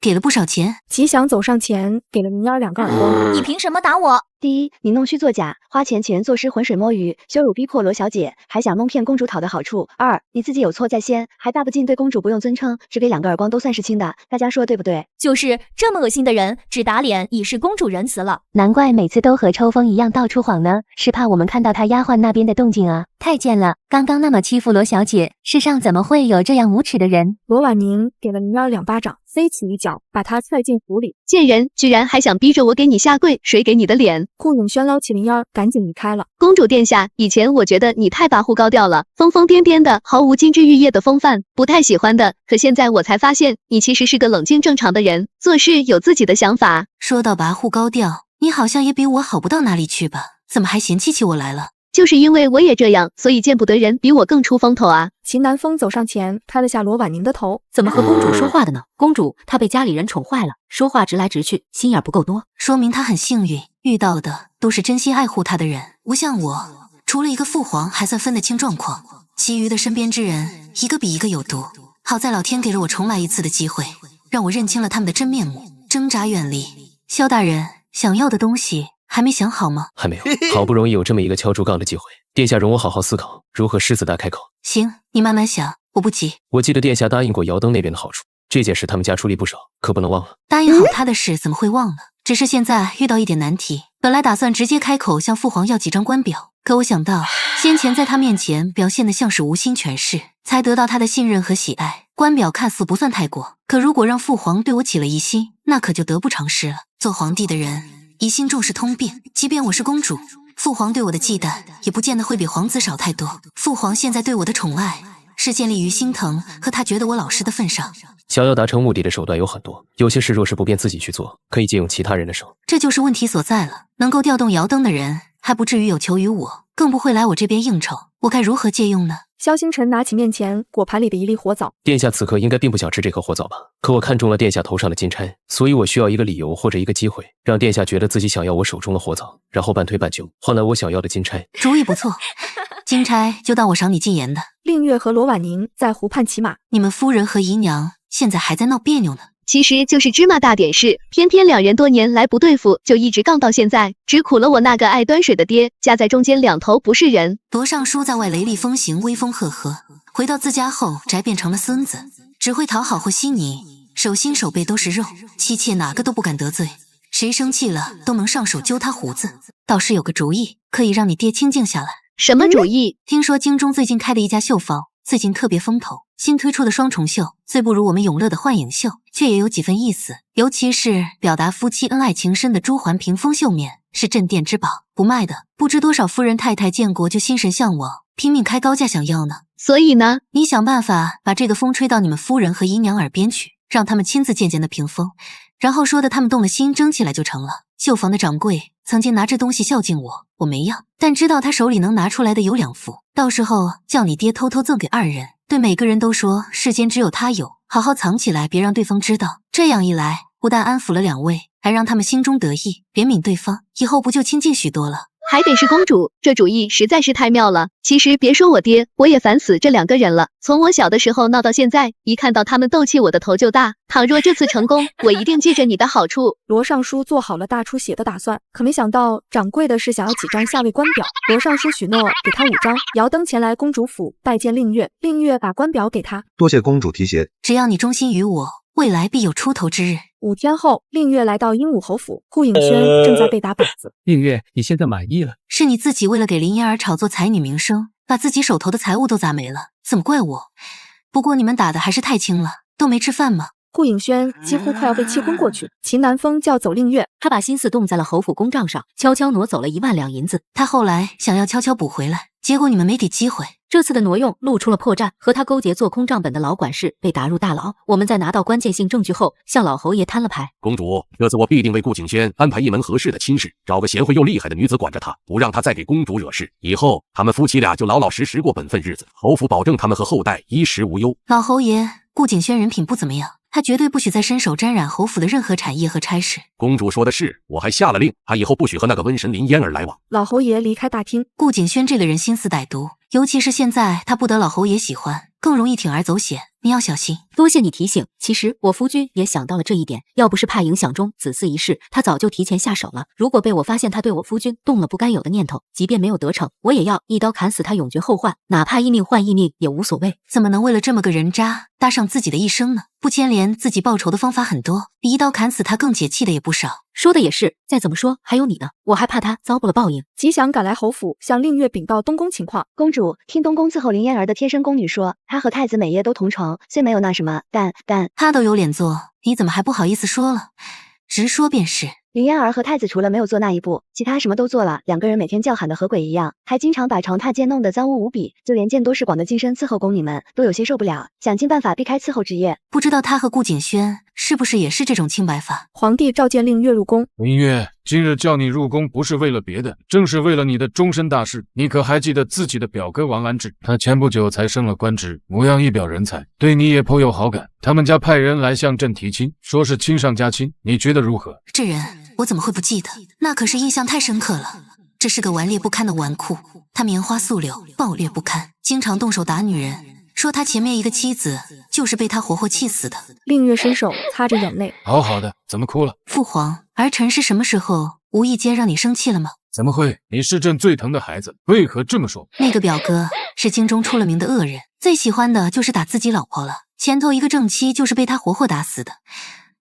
给了不少钱。吉祥走上前，给了林嫣2个耳光。你凭什么打我？第一，你弄虚作假，花钱请人作诗，浑水摸鱼，羞辱逼迫罗小姐，还想蒙骗公主讨的好处。2，你自己有错在先，还大不敬对公主不用尊称，只给2个耳光都算是轻的，大家说对不对？就是这么恶心的人，只打脸已是公主仁慈了。难怪每次都和抽风一样到处晃呢，是怕我们看到他丫鬟那边的动静啊！太贱了，刚刚那么欺负罗小姐，世上怎么会有这样无耻的人？罗婉宁给了林嫣2巴掌，飞起一脚把她踹进湖里。贱人，居然还想逼着我给你下跪，谁给你的脸？顾影轩捞起林嫣，赶紧离开了。公主殿下，以前我觉得你太跋扈高调了，疯疯癫癫的，毫无金枝玉叶的风范，不太喜欢的。可现在我才发现，你其实是个冷静正常的人，做事有自己的想法。说到跋扈高调，你好像也比我好不到哪里去吧？怎么还嫌弃起我来了？就是因为我也这样，所以见不得人比我更出风头啊！秦南风走上前，拍了下罗婉宁的头。怎么和公主说话的呢？公主她被家里人宠坏了，说话直来直去，心眼不够多。说明她很幸运，遇到的都是真心爱护她的人，不像我，除了一个父皇还算分得清状况，其余的身边之人一个比一个有毒。好在老天给了我重来一次的机会，让我认清了他们的真面目，挣扎远离。萧大人，想要的东西还没想好吗？还没有，好不容易有这么一个敲竹杠的机会，殿下容我好好思考如何狮子大开口。行，你慢慢想，我不急。我记得殿下答应过瑶灯那边的好处，这件事他们家出力不少，可不能忘了。答应好他的事怎么会忘了？只是现在遇到一点难题，本来打算直接开口向父皇要几张官表，可我想到先前在他面前表现得像是无心权势，才得到他的信任和喜爱。官表看似不算太过，可如果让父皇对我起了疑心，那可就得不偿失了。做皇帝的人疑心重是通病，即便我是公主，父皇对我的忌惮也不见得会比皇子少太多。父皇现在对我的宠爱是建立于心疼和他觉得我老实的份上。想要达成目的的手段有很多，有些事若是不便自己去做，可以借用其他人的手。这就是问题所在了。能够调动瑶灯的人还不至于有求于我，更不会来我这边应酬，我该如何借用呢？萧星辰拿起面前果盘里的一粒火枣，殿下此刻应该并不想吃这颗火枣吧？可我看中了殿下头上的金钗，所以我需要一个理由或者一个机会，让殿下觉得自己想要我手中的火枣，然后半推半就，换来我想要的金钗。主意不错，金钗就当我赏你禁言的。令月和罗婉宁在湖畔骑马，你们夫人和姨娘现在还在闹别扭呢。其实就是芝麻大点事，偏偏两人多年来不对付，就一直杠到现在，只苦了我那个爱端水的爹，夹在中间两头不是人。罗尚书在外雷厉风行，威风赫赫，回到自家后宅变成了孙子，只会讨好和稀泥，手心手背都是肉，妻妾哪个都不敢得罪，谁生气了都能上手揪他胡子。倒是有个主意，可以让你爹清静下来。什么主意？听说京中最近开的一家绣坊最近特别风头，新推出的双重绣虽不如我们永乐的幻影绣，却也有几分意思，尤其是表达夫妻恩爱情深的珠环屏风绣面是镇店之宝，不卖的不知多少夫人太太见过就心神向往，拼命开高价想要呢。所以呢，你想办法把这个风吹到你们夫人和姨娘耳边去，让他们亲自渐渐的屏风，然后说的他们动了心争起来就成了。绣坊的掌柜曾经拿这东西孝敬我，我没要，但知道他手里能拿出来的有2副，到时候叫你爹偷偷赠给2人，对每个人都说世间只有他有，好好藏起来，别让对方知道。这样一来，不但安抚了2位，还让他们心中得意，怜悯对方，以后不就亲近许多了？还得是公主，这主意实在是太妙了。其实别说我爹，我也烦死这2个人了。从我小的时候闹到现在，一看到他们斗气，我的头就大。倘若这次成功，我一定借着你的好处。罗尚书做好了大出血的打算，可没想到掌柜的是想要几张下位官表。罗尚书许诺给他5张。瑶灯前来公主府拜见令月，令月把官表给他。多谢公主提携，只要你忠心于我，未来必有出头之日。5天后，令月来到鹦鹉侯府，顾影轩正在被打靶子。令月，你现在满意了？是你自己为了给林嫣儿炒作才女名声，把自己手头的财物都砸没了，怎么怪我？不过你们打的还是太轻了，都没吃饭吗？顾影轩几乎快要被气昏过去。秦南风叫走令月，他把心思动在了侯府公账上，悄悄挪走了1万两银子。他后来想要悄悄补回来，结果你们没给机会。这次的挪用露出了破绽，和他勾结做空账本的老管事被打入大牢。我们在拿到关键性证据后，向老侯爷摊了牌。公主，这次我必定为顾景轩安排一门合适的亲事，找个贤惠又厉害的女子管着他，不让他再给公主惹事。以后他们夫妻俩就老老实实过本分日子，侯府保证他们和后代衣食无忧。老侯爷，顾景轩人品不怎么样，他绝对不许再伸手沾染侯府的任何产业和差事。公主说的是，我还下了令，他以后不许和那个瘟神林嫣儿来往。老侯爷离开大厅。顾景轩这个人心思歹毒，尤其是现在他不得老侯爷喜欢，更容易铤而走险，你要小心。多谢你提醒，其实我夫君也想到了这一点，要不是怕影响中子嗣一事，他早就提前下手了。如果被我发现他对我夫君动了不该有的念头，即便没有得逞，我也要一刀砍死他，永绝后患，哪怕一命换一命也无所谓。怎么能为了这么个人渣搭上自己的一生呢？不牵连自己报仇的方法很多，比一刀砍死他更解气的也不少。说的也是，再怎么说还有你呢，我还怕他遭不了报应。吉祥赶来侯府，向令月禀报东宫情况。公主，听东宫伺候林嫣儿的贴身宫女说，她和太子每夜都同床，虽没有那什么，但她都有脸做，你怎么还不好意思说了？直说便是。林嫣儿和太子除了没有做那一步，其他什么都做了。2个人每天叫喊的和鬼一样，还经常把床榻间弄得脏污无比，就连见多识广的近身伺候宫女们都有些受不了，想尽办法避开伺候之夜。不知道他和顾景轩是不是也是这种清白法？皇帝召见令月入宫。林月，今日叫你入宫不是为了别的，正是为了你的终身大事。你可还记得自己的表哥王安志？他前不久才升了官职，模样一表人才，对你也颇有好感。他们家派人来向朕提亲，说是亲上加亲，你觉得如何？这人我怎么会不记得？那可是印象太深刻了。这是个顽劣不堪的纨绔，他棉花素柳，暴虐不堪，经常动手打女人，说他前面一个妻子就是被他活活气死的。令月伸手擦着眼泪，好好的，怎么哭了？父皇，儿臣是什么时候无意间让你生气了吗？怎么会？你是朕最疼的孩子，为何这么说？那个表哥是京中出了名的恶人，最喜欢的就是打自己老婆了。前头一个正妻就是被他活活打死的。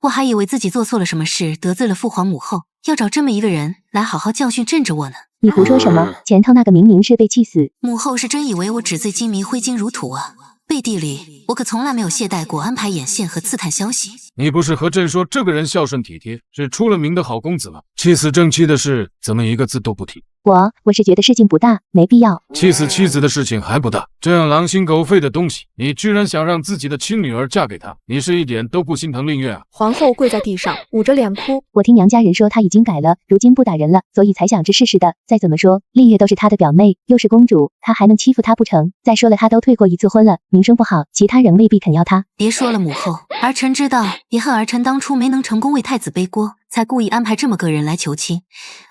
我还以为自己做错了什么事，得罪了父皇母后，要找这么一个人来好好教训镇着我呢。你胡说什么？前头那个明明是被气死。母后是真以为我纸醉金迷，挥金如土啊？背地里我可从来没有懈怠过安排眼线和刺探消息。你不是和朕说这个人孝顺体贴，是出了名的好公子吗？气死正妻的事怎么一个字都不提？我是觉得事情不大，没必要。气死妻子的事情还不大，这样狼心狗肺的东西，你居然想让自己的亲女儿嫁给他，你是一点都不心疼令月啊？皇后跪在地上，捂着脸哭。我听娘家人说她已经改了，如今不打人了，所以才想着试试的。再怎么说，令月都是她的表妹，又是公主，她还能欺负她不成？再说了，她都退过1次婚了，名声不好，其他人未必肯要她。别说了，母后，儿臣知道，也恨儿臣当初没能成功为太子背锅，才故意安排这么个人来求亲。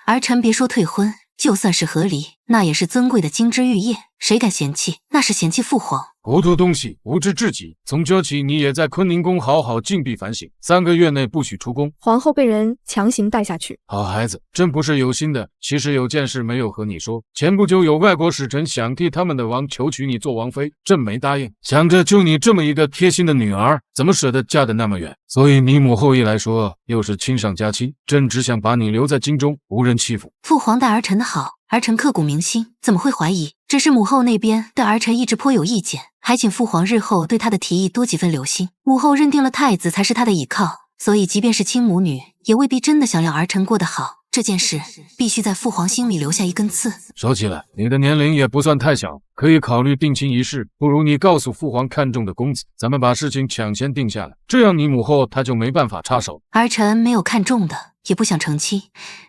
儿臣别说退婚，就算是和离，那也是尊贵的金枝玉叶，谁敢嫌弃？那是嫌弃父皇。糊涂东西，无知至极！从这起，你也在坤宁宫好好禁闭反省，3个月内不许出宫。皇后被人强行带下去。好孩子，朕不是有心的，其实有件事没有和你说。前不久有外国使臣想替他们的王求娶你做王妃，朕没答应。想着就你这么一个贴心的女儿，怎么舍得嫁得那么远？所以你母后一来说，又是亲上加亲，朕只想把你留在京中，无人欺负。父皇待儿臣的好，儿臣刻骨铭心，怎么会怀疑？只是母后那边对儿臣一直颇有意见，还请父皇日后对他的提议多几分留心。母后认定了太子才是他的倚靠，所以即便是亲母女，也未必真的想要儿臣过得好。这件事必须在父皇心里留下一根刺。说起来，你的年龄也不算太小，可以考虑定亲一事。不如你告诉父皇看中的公子，咱们把事情抢先定下来，这样你母后她就没办法插手。儿臣没有看中的，也不想成亲，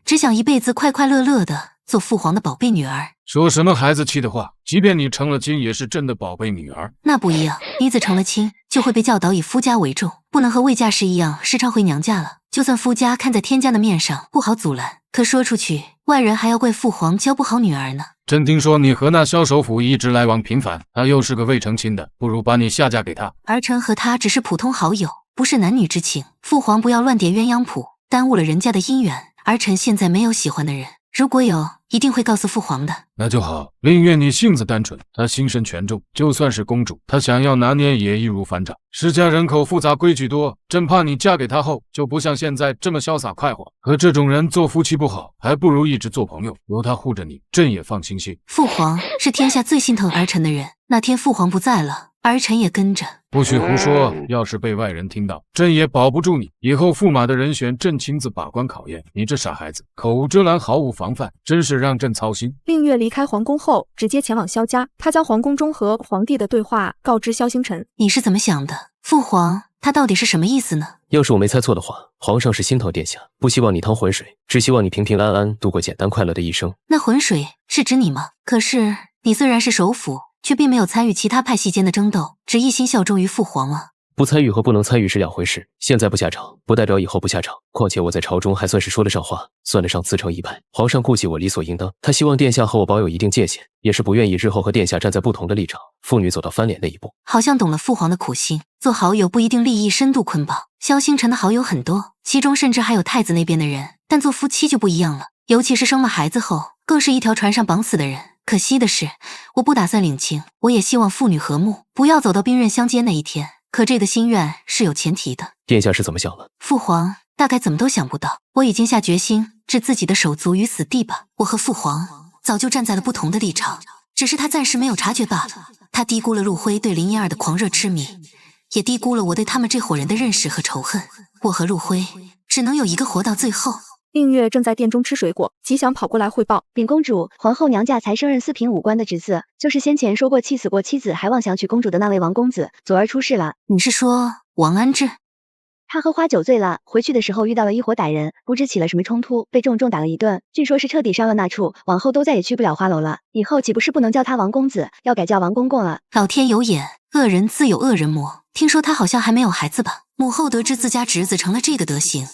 只想一辈子快快乐乐的做父皇的宝贝女儿。说什么孩子气的话，即便你成了亲，也是朕的宝贝女儿。那不一样，女子成了亲，就会被教导以夫家为重，不能和未嫁时一样时常回娘家了。就算夫家看在天家的面上，不好阻拦，可说出去，外人还要怪父皇教不好女儿呢。朕听说你和那萧首府一直来往频繁，他又是个未成亲的，不如把你下嫁给他。儿臣和他只是普通好友，不是男女之情。父皇不要乱点鸳鸯谱，耽误了人家的姻缘。儿臣现在没有喜欢的人，如果有，一定会告诉父皇的。那就好。令月你性子单纯，她心深权重，就算是公主，她想要拿捏也易如反掌。施家人口复杂，规矩多，朕怕你嫁给他后就不像现在这么潇洒快活。和这种人做夫妻不好，还不如一直做朋友，有他护着你，朕也放心些。父皇是天下最心疼儿臣的人，那天父皇不在了，儿臣也跟着。不许胡说，要是被外人听到，朕也保不住你。以后驸马的人选，朕亲自把关考验。你这傻孩子，口无遮拦，毫无防范，真是让朕操心。令月离开皇宫后，直接前往萧家。他将皇宫中和皇帝的对话告知萧星辰。你是怎么想的，父皇？他到底是什么意思呢？要是我没猜错的话，皇上是心疼殿下，不希望你趟浑水，只希望你平平安安度过简单快乐的一生。那浑水是指你吗？可是你虽然是首辅，却并没有参与其他派系间的争斗，只一心效忠于父皇啊。不参与和不能参与是两回事，现在不下场，不代表以后不下场。况且我在朝中还算是说得上话，算得上自成一派。皇上顾忌我理所应当，他希望殿下和我保有一定界限，也是不愿意日后和殿下站在不同的立场，父女走到翻脸那一步。好像懂了父皇的苦心，做好友不一定利益深度捆绑。萧星辰的好友很多，其中甚至还有太子那边的人，但做夫妻就不一样了，尤其是生了孩子后，更是一条船上绑死的人。可惜的是，我不打算领情，我也希望父女和睦，不要走到兵刃相接那一天。可这个心愿是有前提的。殿下是怎么想的？父皇大概怎么都想不到，我已经下决心置自己的手足于死地吧。我和父皇早就站在了不同的立场，只是他暂时没有察觉罢了。他低估了陆辉对林一儿的狂热痴迷，也低估了我对他们这伙人的认识和仇恨。我和陆辉只能有一个活到最后。令月正在殿中吃水果，吉祥跑过来汇报：禀公主，皇后娘家才升任4品武官的职次，就是先前说过气死过妻子还妄想娶公主的那位王公子，昨儿出事了。你是说王安志？他喝花酒醉了，回去的时候遇到了一伙歹人，不知起了什么冲突，被重重打了一顿，据说是彻底伤了那处，往后都再也去不了花楼了。以后岂不是不能叫他王公子，要改叫王公公了？老天有眼，恶人自有恶人磨。听说他好像还没有孩子吧？母后得知自家侄子成了这个德行，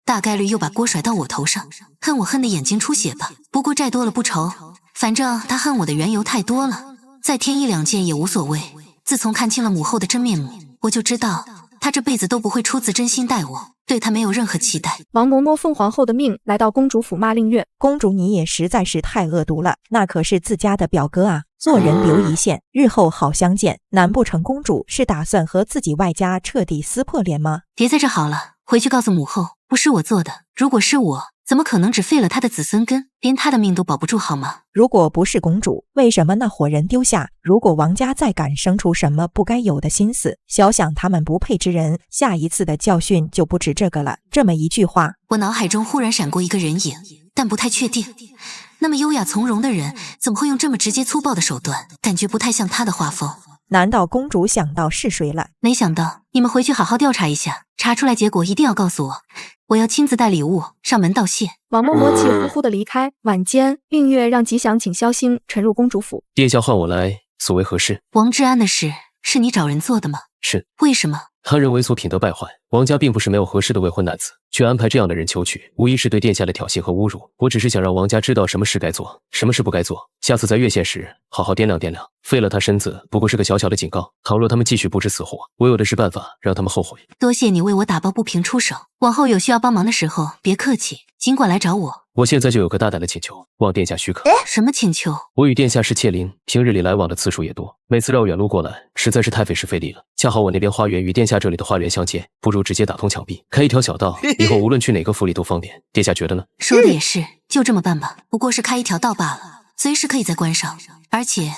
大概率又把锅甩到我头上，恨我恨得眼睛出血吧。不过债多了不愁，反正他恨我的缘由太多了，再添1、2件也无所谓。自从看清了母后的真面目，我就知道他这辈子都不会出自真心待我，对他没有任何期待。王嬷嬷奉皇后的命来到公主府骂令月，公主你也实在是太恶毒了，那可是自家的表哥啊，做人留一线，日后好相见。难不成公主是打算和自己外家彻底撕破脸吗？别在这好了，回去告诉母后，不是我做的。如果是我，怎么可能只废了他的子孙根，连他的命都保不住好吗？如果不是公主，为什么那伙人丢下？如果王家再敢生出什么不该有的心思，小想他们不配之人，下一次的教训就不止这个了。这么一句话，我脑海中忽然闪过一个人影，但不太确定。那么优雅从容的人，怎么会用这么直接粗暴的手段？感觉不太像他的画风。难道公主想到是谁了？没想到，你们回去好好调查一下，查出来结果一定要告诉我，我要亲自带礼物上门道谢。王嬷嬷气呼呼地离开。晚间，令月让吉祥请萧星沉入公主府。殿下唤我来，所为何事？王志安的事是你找人做的吗？是。为什么？他认为所品德败坏，王家并不是没有合适的未婚男子，却安排这样的人求娶，无疑是对殿下的挑衅和侮辱。我只是想让王家知道什么事该做，什么事不该做，下次在越线时好好掂量掂量。废了他身子不过是个小小的警告，倘若他们继续不知死活，我有的是办法让他们后悔。多谢你为我打抱不平出手，往后有需要帮忙的时候别客气，尽管来找我。我现在就有个大胆的请求，望殿下许可。什么请求？我与殿下是妾邻，平日里来往的次数也多，每次绕远路过来，实在是太费时费力了。恰好我那边花园与殿下这里的花园相接，不如直接打通墙壁，开一条小道，以后无论去哪个府里都方便。殿下觉得呢？说的也是，就这么办吧。不过是开一条道罢了，随时可以再关上。而且，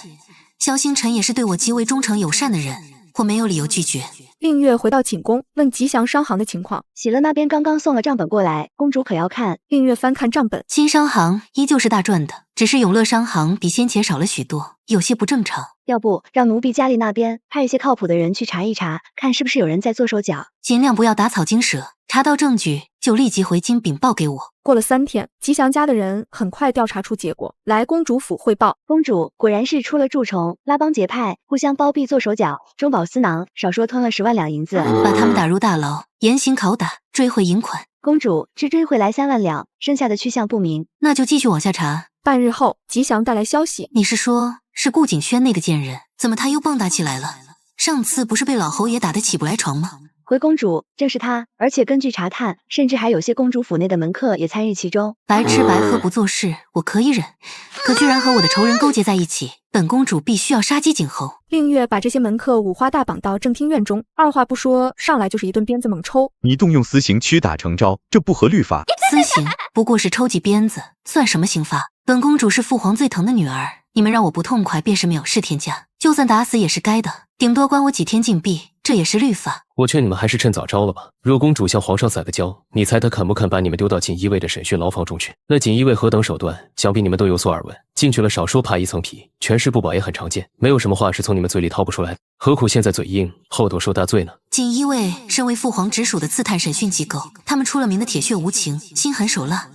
萧星辰也是对我极为忠诚友善的人，我没有理由拒绝。令月回到寝宫，问吉祥商行的情况。喜乐那边刚刚送了账本过来，公主可要看？令月翻看账本，新商行依旧是大赚的，只是永乐商行比先前少了许多，有些不正常。要不让奴婢佳丽那边派一些靠谱的人去查一查，看是不是有人在做手脚，尽量不要打草惊蛇，查到证据就立即回京禀报给我。过了3天，吉祥家的人很快调查出结果，来公主府汇报。公主果然是出了蛀虫，拉帮结派，互相包庇做手脚，中饱私囊，少说吞了10万两银子，把他们打入大牢，严刑拷打，追回银款。公主只追回来3万两，剩下的去向不明。那就继续往下查。半日后，吉祥带来消息，你是说是顾景轩那个贱人？怎么他又蹦跶起来了？上次不是被老侯爷打得起不来床吗？回公主，正是他，而且根据查探，甚至还有些公主府内的门客也参与其中。白吃白喝不做事，我可以忍，可居然和我的仇人勾结在一起，本公主必须要杀鸡儆猴。令月把这些门客五花大绑到正厅院中，二话不说，上来就是一顿鞭子猛抽。你动用私刑屈打成招，这不合律法。私刑不过是抽几鞭子，算什么刑罚？本公主是父皇最疼的女儿，你们让我不痛快便是藐视天家，就算打死也是该的，顶多关我几天禁闭，这也是律法。我劝你们还是趁早招了吧。若公主向皇上撒个娇，你猜他肯不肯把你们丢到锦衣卫的审讯牢房中去？那锦衣卫何等手段，想必你们都有所耳闻。进去了少说扒一层皮，全尸不保也很常见，没有什么话是从你们嘴里掏不出来的。何苦现在嘴硬，后头受大罪呢？锦衣卫身为父皇直属的刺探审讯机构，他们出了名的铁血无情，心狠手辣。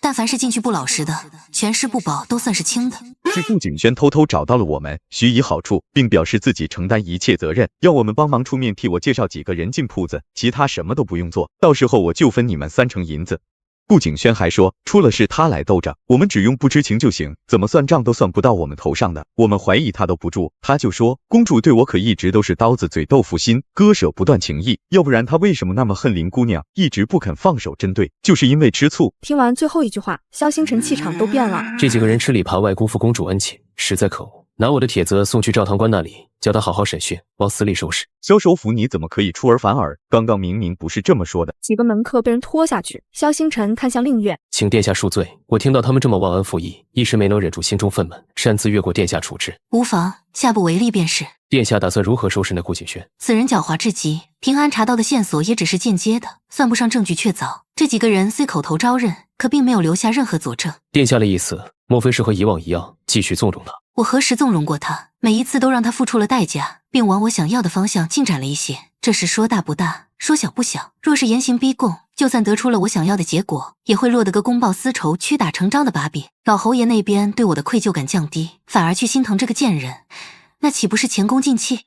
但凡是进去不老实的，全尸不保都算是轻的。是顾景轩偷偷找到了我们，许以好处，并表示自己承担一切责任，要我们帮忙出面替我介绍几个人进铺子，其他什么都不用做，到时候我就分你们3成银子。顾景轩还说，出了事他来兜着，我们只用不知情就行，怎么算账都算不到我们头上的。我们怀疑他都不住，他就说公主对我可一直都是刀子嘴豆腐心，割舍不断情谊，要不然他为什么那么恨林姑娘，一直不肯放手针对，就是因为吃醋。听完最后一句话，萧星辰气场都变了。这几个人吃里扒外辜负公主恩情，实在可恶。拿我的帖子送去赵堂官那里，叫他好好审讯，往死里收拾。萧首府你怎么可以出尔反尔？刚刚明明不是这么说的。几个门客被人拖下去，萧星辰看向令月，请殿下恕罪。我听到他们这么忘恩负义，一时没能忍住心中愤懑，擅自越过殿下处置。无妨，下不为例便是。殿下打算如何收拾那顾景轩？此人狡猾至极，平安查到的线索也只是间接的，算不上证据确凿。这几个人虽口头招认，可并没有留下任何佐证。殿下的意思，莫非是和以往一样，继续纵容他？我何时纵容过他？每一次都让他付出了代价，并往我想要的方向进展了一些。这是说大不大，说小不小。若是严刑逼供，就算得出了我想要的结果，也会落得个公报私仇、屈打成招的把柄。老侯爷那边对我的愧疚感降低，反而去心疼这个贱人，那岂不是前功尽弃？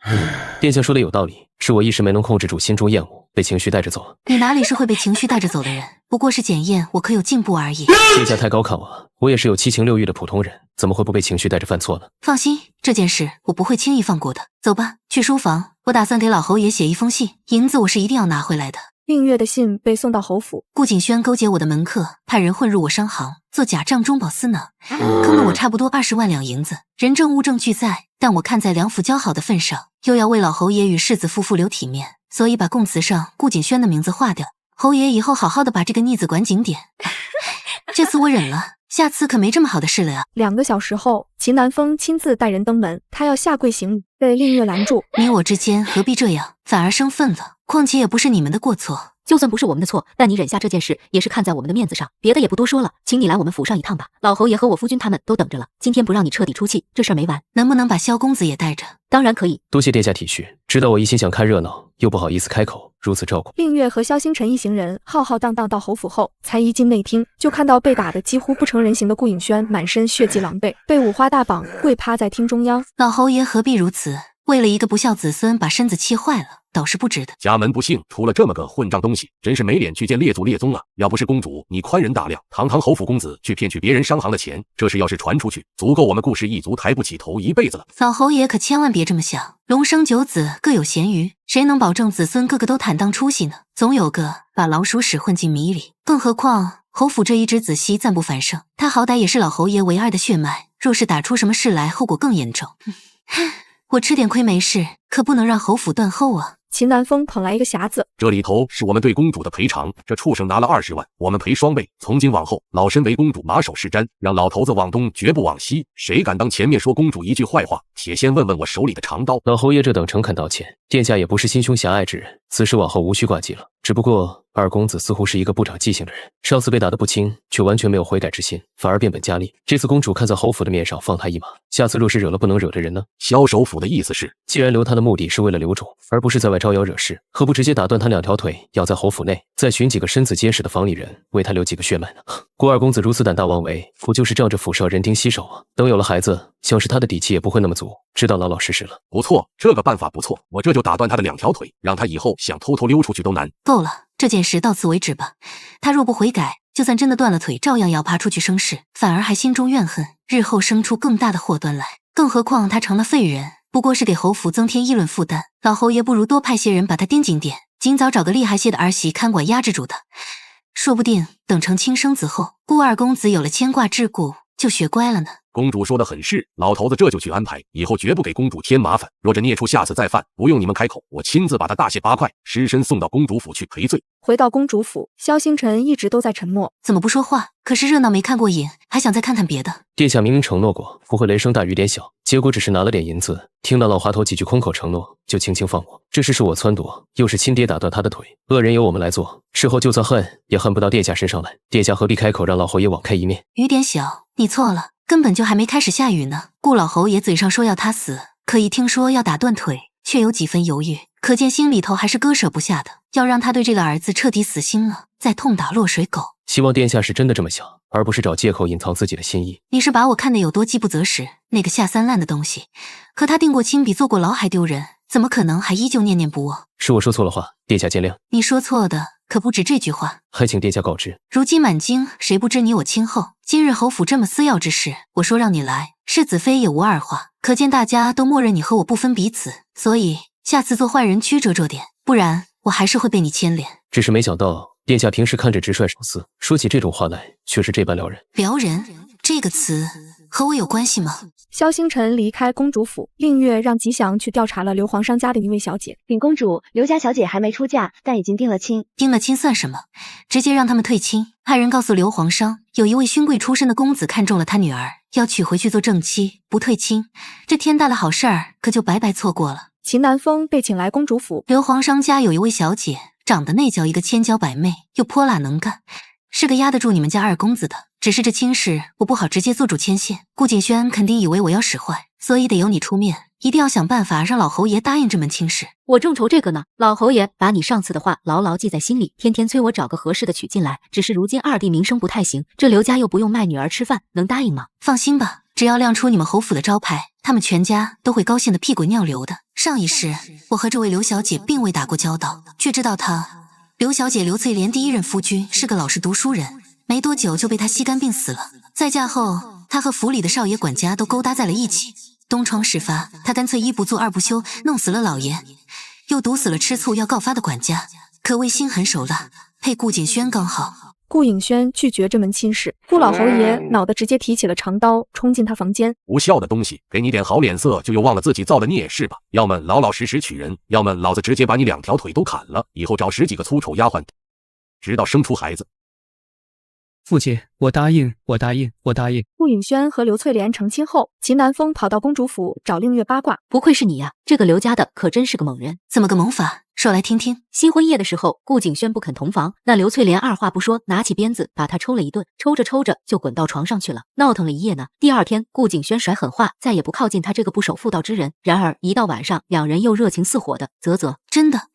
殿下说的有道理，是我一时没能控制住心中厌恶，被情绪带着走。你哪里是会被情绪带着走的人？不过是检验我可有进步而已。殿下太高看我了，我也是有七情六欲的普通人，怎么会不被情绪带着犯错呢？放心，这件事我不会轻易放过的。走吧，去书房，我打算给老侯爷写一封信，银子我是一定要拿回来的。令月的信被送到侯府，顾景轩勾结我的门客，派人混入我商行，做假账中饱私囊，坑了我差不多20万两银子，人证物证俱在。但我看在两府交好的份上，又要为老侯爷与世子夫妇留体面，所以把供词上顾景轩的名字划掉。侯爷以后好好的把这个逆子管紧点。这次我忍了，下次可没这么好的事了呀。2个小时后，秦南风亲自带人登门，他要下跪行礼，被令月拦住。你我之间何必这样，反而生分了？况且也不是你们的过错。就算不是我们的错，但你忍下这件事也是看在我们的面子上，别的也不多说了，请你来我们府上一趟吧。老侯爷和我夫君他们都等着了，今天不让你彻底出气，这事儿没完。能不能把萧公子也带着？当然可以。多谢殿下体恤，知道我一心想看热闹，又不好意思开口，如此照顾。令月和萧星辰一行人浩浩荡荡到侯府后，才一进内厅，就看到被打得几乎不成人形的顾影轩满身血迹狼狈，被五花大绑跪趴在厅中央。老侯爷何必如此？为了一个不孝子孙把身子气坏了，倒是不值得。家门不幸，出了这么个混账东西，真是没脸去见列祖列宗啊！要不是公主你宽仁大量，堂堂侯府公子去骗取别人商行的钱，这事要是传出去，足够我们顾氏一族抬不起头一辈子了。老侯爷可千万别这么想，龙生九子各有咸鱼，谁能保证子孙个个都坦荡出息呢？总有个把老鼠屎混进米里。更何况侯府这一只子熙暂不繁盛，他好歹也是老侯爷唯二的血脉，若是打出什么事来，后果更严重。我吃点亏没事，可不能让侯府断后啊。秦南风捧来一个匣子，这里头是我们对公主的赔偿，这畜生拿了20万，我们赔双倍。从今往后，老身为公主马首是瞻，让老头子往东绝不往西，谁敢当前面说公主一句坏话，且先问问我手里的长刀。老侯爷这等诚恳道歉，殿下也不是心胸狭隘之人，此事往后无需挂记了。只不过二公子似乎是一个不长记性的人，上次被打得不轻，却完全没有悔改之心，反而变本加厉。这次公主看在侯府的面上放他一马，下次若是惹了不能惹的人呢？萧首府的意思是，既然留他的目的是为了留种，而不是在外招摇惹事，何不直接打断他2条腿，咬在侯府内，再寻几个身子结实的房里人为他留几个血脉呢？顾二公子如此胆大妄为，不就是仗着府上人丁稀少啊？等有了孩子，像是他的底气也不会那么足，知道老老实实了。不错，这个办法不错，我这就打断他的2条腿，让他以后想偷偷溜出去都难。够了，这件事到此为止吧。他若不悔改，就算真的断了腿，照样要爬出去生事，反而还心中怨恨，日后生出更大的祸端来。更何况他成了废人，不过是给侯府增添议论负担。老侯爷不如多派些人把他盯紧点，尽早找个厉害些的儿媳看管压制住他。说不定等成亲生子后，顾二公子有了牵挂桎梏，就学乖了呢。公主说的很是，老头子这就去安排，以后绝不给公主添麻烦。若这孽畜下次再犯，不用你们开口，我亲自把他大卸8块，尸身送到公主府去赔罪。回到公主府，萧星辰一直都在沉默，怎么不说话？可是热闹没看过瘾，还想再看看别的。殿下明明承诺过不会雷声大雨点小，结果只是拿了点银子，听了老滑头几句空口承诺，就轻轻放我。这事是我撺掇，又是亲爹打断他的腿，恶人由我们来做，事后就算恨，也恨不到殿下身上来。殿下何必开口让老侯爷网开一面？雨点小，你错了，根本就还没开始下雨呢。顾老侯爷嘴上说要他死，可一听说要打断腿，却有几分犹豫，可见心里头还是割舍不下的，要让他对这个儿子彻底死心了，再痛打落水狗。希望殿下是真的这么想，而不是找借口隐藏自己的心意。你是把我看得有多饥不择食，那个下三滥的东西。可他定过亲比坐过牢还丢人，怎么可能还依旧念念不忘？是我说错了话，殿下见谅。你说错的可不止这句话，还请殿下告知。如今满京谁不知你我亲厚？今日侯府这么私要之事，我说让你来，世子妃也无二话，可见大家都默认你和我不分彼此，所以下次做坏人曲折着点，不然我还是会被你牵连。只是没想到殿下平时看着直率少司，说起这种话来却是这般撩人。撩人这个词和我有关系吗？萧星辰离开公主府，令月让吉祥去调查了刘皇商家的一位小姐。禀公主，刘家小姐还没出嫁，但已经定了亲。定了亲算什么？直接让他们退亲。派人告诉刘皇商，有一位勋贵出身的公子看中了他女儿，要娶回去做正妻，不退亲，这天大的好事儿可就白白错过了。秦南风被请来公主府，刘皇商家有一位小姐，长得那叫一个千娇百媚，又泼辣能干，是个压得住你们家二公子的。只是这亲事我不好直接做主牵线，顾景轩肯定以为我要使坏，所以得由你出面，一定要想办法让老侯爷答应这门亲事。我正愁这个呢，老侯爷把你上次的话牢牢记在心里，天天催我找个合适的娶进来。只是如今二弟名声不太行，这刘家又不用卖女儿吃饭，能答应吗？放心吧，只要亮出你们侯府的招牌，他们全家都会高兴得屁滚尿流的。上一世，我和这位刘小姐并未打过交道，却知道刘小姐刘翠莲第一任夫君是个老实读书人，没多久就被她吸干病死了。再嫁后，她和府里的少爷管家都勾搭在了一起。东窗事发，她干脆一不做二不休，弄死了老爷，又毒死了吃醋要告发的管家，可谓心狠手辣，配顾景轩刚好。顾颖轩拒绝这门亲事，顾老侯爷恼得直接提起了长刀，冲进他房间。无效的东西，给你点好脸色就又忘了自己造的孽是吧？要么老老实实娶人，要么老子直接把你2条腿都砍了，以后找10几个粗丑丫鬟，直到生出孩子。父亲，我答应。顾颖轩和刘翠莲成亲后，秦南风跑到公主府找令月八卦。不愧是你呀，这个刘家的可真是个猛人。怎么个猛法？说来听听。新婚夜的时候，顾景轩不肯同房，那刘翠莲二话不说，拿起鞭子把他抽了一顿，抽着就滚到床上去了，闹腾了一夜呢。第二天，顾景轩甩狠话，再也不靠近他这个不守妇道之人。然而一到晚上，两人又热情似火的，真的。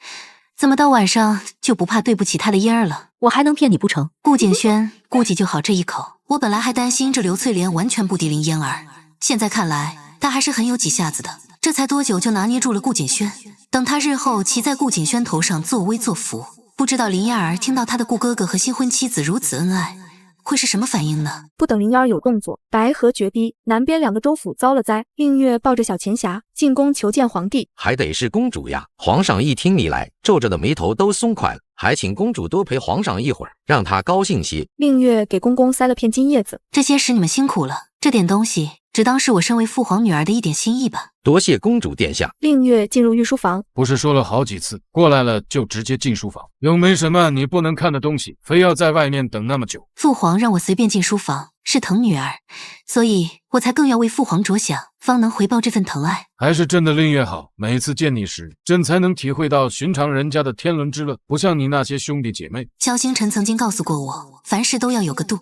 怎么到晚上就不怕对不起他的嫣儿了？我还能骗你不成？顾景轩估计就好这一口。我本来还担心这刘翠莲完全不敌林嫣儿，现在看来她还是很有几下子的。这才多久就拿捏住了顾景轩，等他日后骑在顾景轩头上作威作福，不知道林嫣儿听到他的顾哥哥和新婚妻子如此恩爱，会是什么反应呢？不等林嫣儿有动作，白河决堤，南边2个州府遭了灾。令月抱着小钱匣进宫求见皇帝。还得是公主呀！皇上一听你来，皱着的眉头都松快了，还请公主多陪皇上一会儿，让他高兴些。令月给公公塞了片金叶子。这些时你们辛苦了，这点东西只当是我身为父皇女儿的一点心意吧。多谢公主殿下。令月进入御书房，不是说了好几次，过来了就直接进书房，又没什么你不能看的东西，非要在外面等那么久。父皇让我随便进书房，是疼女儿，所以我才更要为父皇着想，方能回报这份疼爱。还是朕的令月好，每次见你时，朕才能体会到寻常人家的天伦之乐，不像你那些兄弟姐妹。萧星辰曾经告诉过我，凡事都要有个度，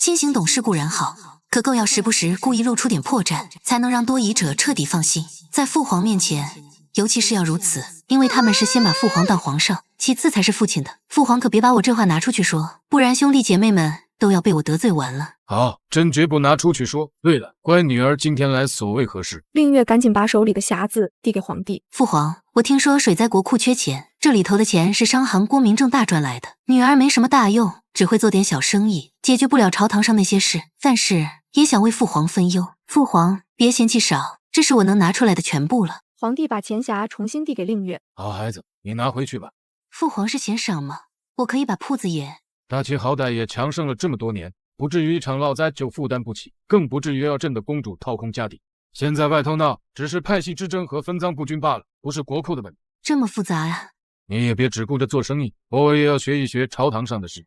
清醒懂事固然好，可更要时不时故意露出点破绽，才能让多疑者彻底放心。在父皇面前，尤其是要如此，因为他们是先把父皇当皇上，其次才是父亲的。父皇可别把我这话拿出去说，不然兄弟姐妹们都要被我得罪完了。好，朕绝不拿出去说。对了，乖女儿今天来所谓何事？令月赶紧把手里的匣子递给皇帝。父皇，我听说水灾国库缺钱，这里头的钱是商行郭明正大赚来的。女儿没什么大用，只会做点小生意，解决不了朝堂上那些事，但是也想为父皇分忧。父皇别嫌弃少，这是我能拿出来的全部了。皇帝把钱匣重新递给令月。好孩子，你拿回去吧。父皇是嫌少吗？我可以把铺子也……大齐好歹也强盛了这么多年，不至于一场涝灾就负担不起，更不至于要朕的公主掏空家底。现在外头闹，只是派系之争和分赃不均罢了，不是国库的问题。这么复杂呀？你也别只顾着做生意，偶尔也要学一学朝堂上的事。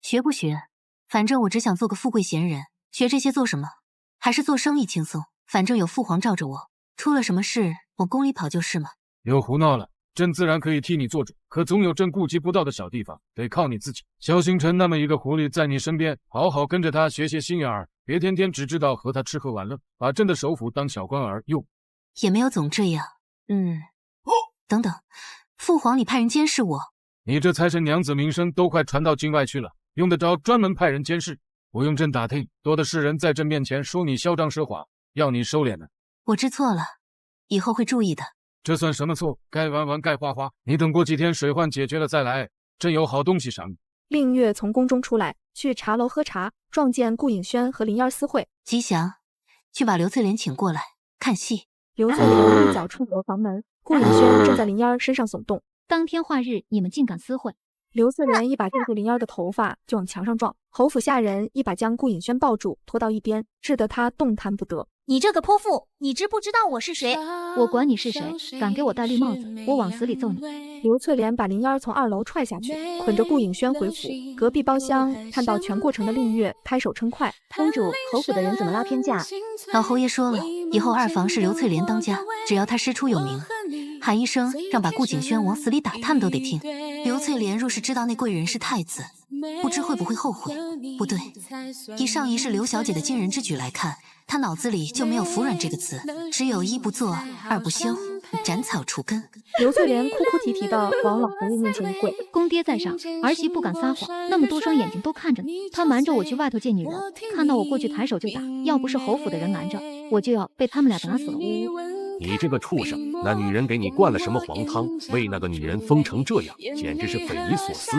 学不学？反正我只想做个富贵闲人，学这些做什么？还是做生意轻松，反正有父皇罩着我，出了什么事往宫里跑就是嘛。又胡闹了，朕自然可以替你做主，可总有朕顾及不到的小地方，得靠你自己。萧星辰那么一个狐狸在你身边，好好跟着他学些心眼儿，别天天只知道和他吃喝玩乐，把朕的首辅当小官儿用。也没有总这样。等等，父皇你派人监视我？你这财神娘子名声都快传到境外去了，用得着专门派人监视？不用朕打听，多的是人在朕面前说你嚣张奢华，要你收敛呢。我知错了，以后会注意的。这算什么错？该玩玩该花花，你等过几天水患解决了再来，朕有好东西赏你。令月从宫中出来，去茶楼喝茶，撞见顾颖轩和林嫣私会。吉祥，去把刘翠莲请过来看戏。刘翠莲一脚触合房门，顾颖轩正在林嫣身上耸动。当天化日，你们竟敢私会！刘翠莲一把拽住林嫣的头发就往墙上撞，侯府下人一把将顾颖轩抱住，拖到一边，致得他动弹不得。你这个泼妇，你知不知道我是谁？我管你是谁，敢给我戴绿帽子，我往死里揍你！刘翠莲把林嫣从2楼踹下去，捆着顾颖轩回府。隔壁包厢看到全过程的令月拍手称快。公主，侯府的人怎么拉偏架？老侯爷说了，以后2房是刘翠莲当家，只要她师出有名，喊一声让把顾景轩往死里打，他们都得听。刘翠莲若是知道那贵人是太子，不知会不会后悔。不对，以上一世刘小姐的惊人之举来看，她脑子里就没有服软这个词，只有1不做2不休，斩草除根。刘翠莲哭哭啼啼的往老侯爷面前一跪，公爹在上，儿媳不敢撒谎，那么多双眼睛都看着你。他瞒着我去外头见女人，看到我过去抬手就打，要不是侯府的人拦着，我就要被他们俩打死了。你这个畜生，那女人给你灌了什么黄汤，为那个女人疯成这样，简直是匪夷所思。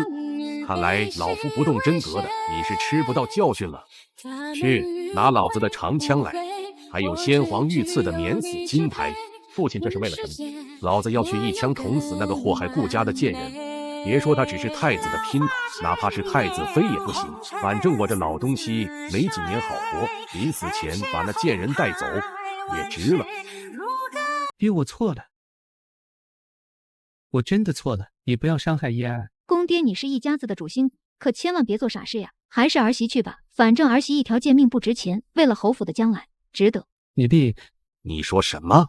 看来老夫不动真格的，你是吃不到教训了。去拿老子的长枪来，还有先皇御赐的免死金牌。父亲这是为了什么？老子要去一枪捅死那个祸害顾家的贱人。别说他只是太子的姘头，哪怕是太子妃也不行。反正我这老东西没几年好活，临死前把那贱人带走也值了。爹，我错了，我真的错了，你不要伤害叶儿。公爹，你是一家子的主心，可千万别做傻事呀。还是儿媳去吧，反正儿媳一条贱命不值钱，为了侯府的将来，值得。你说什么？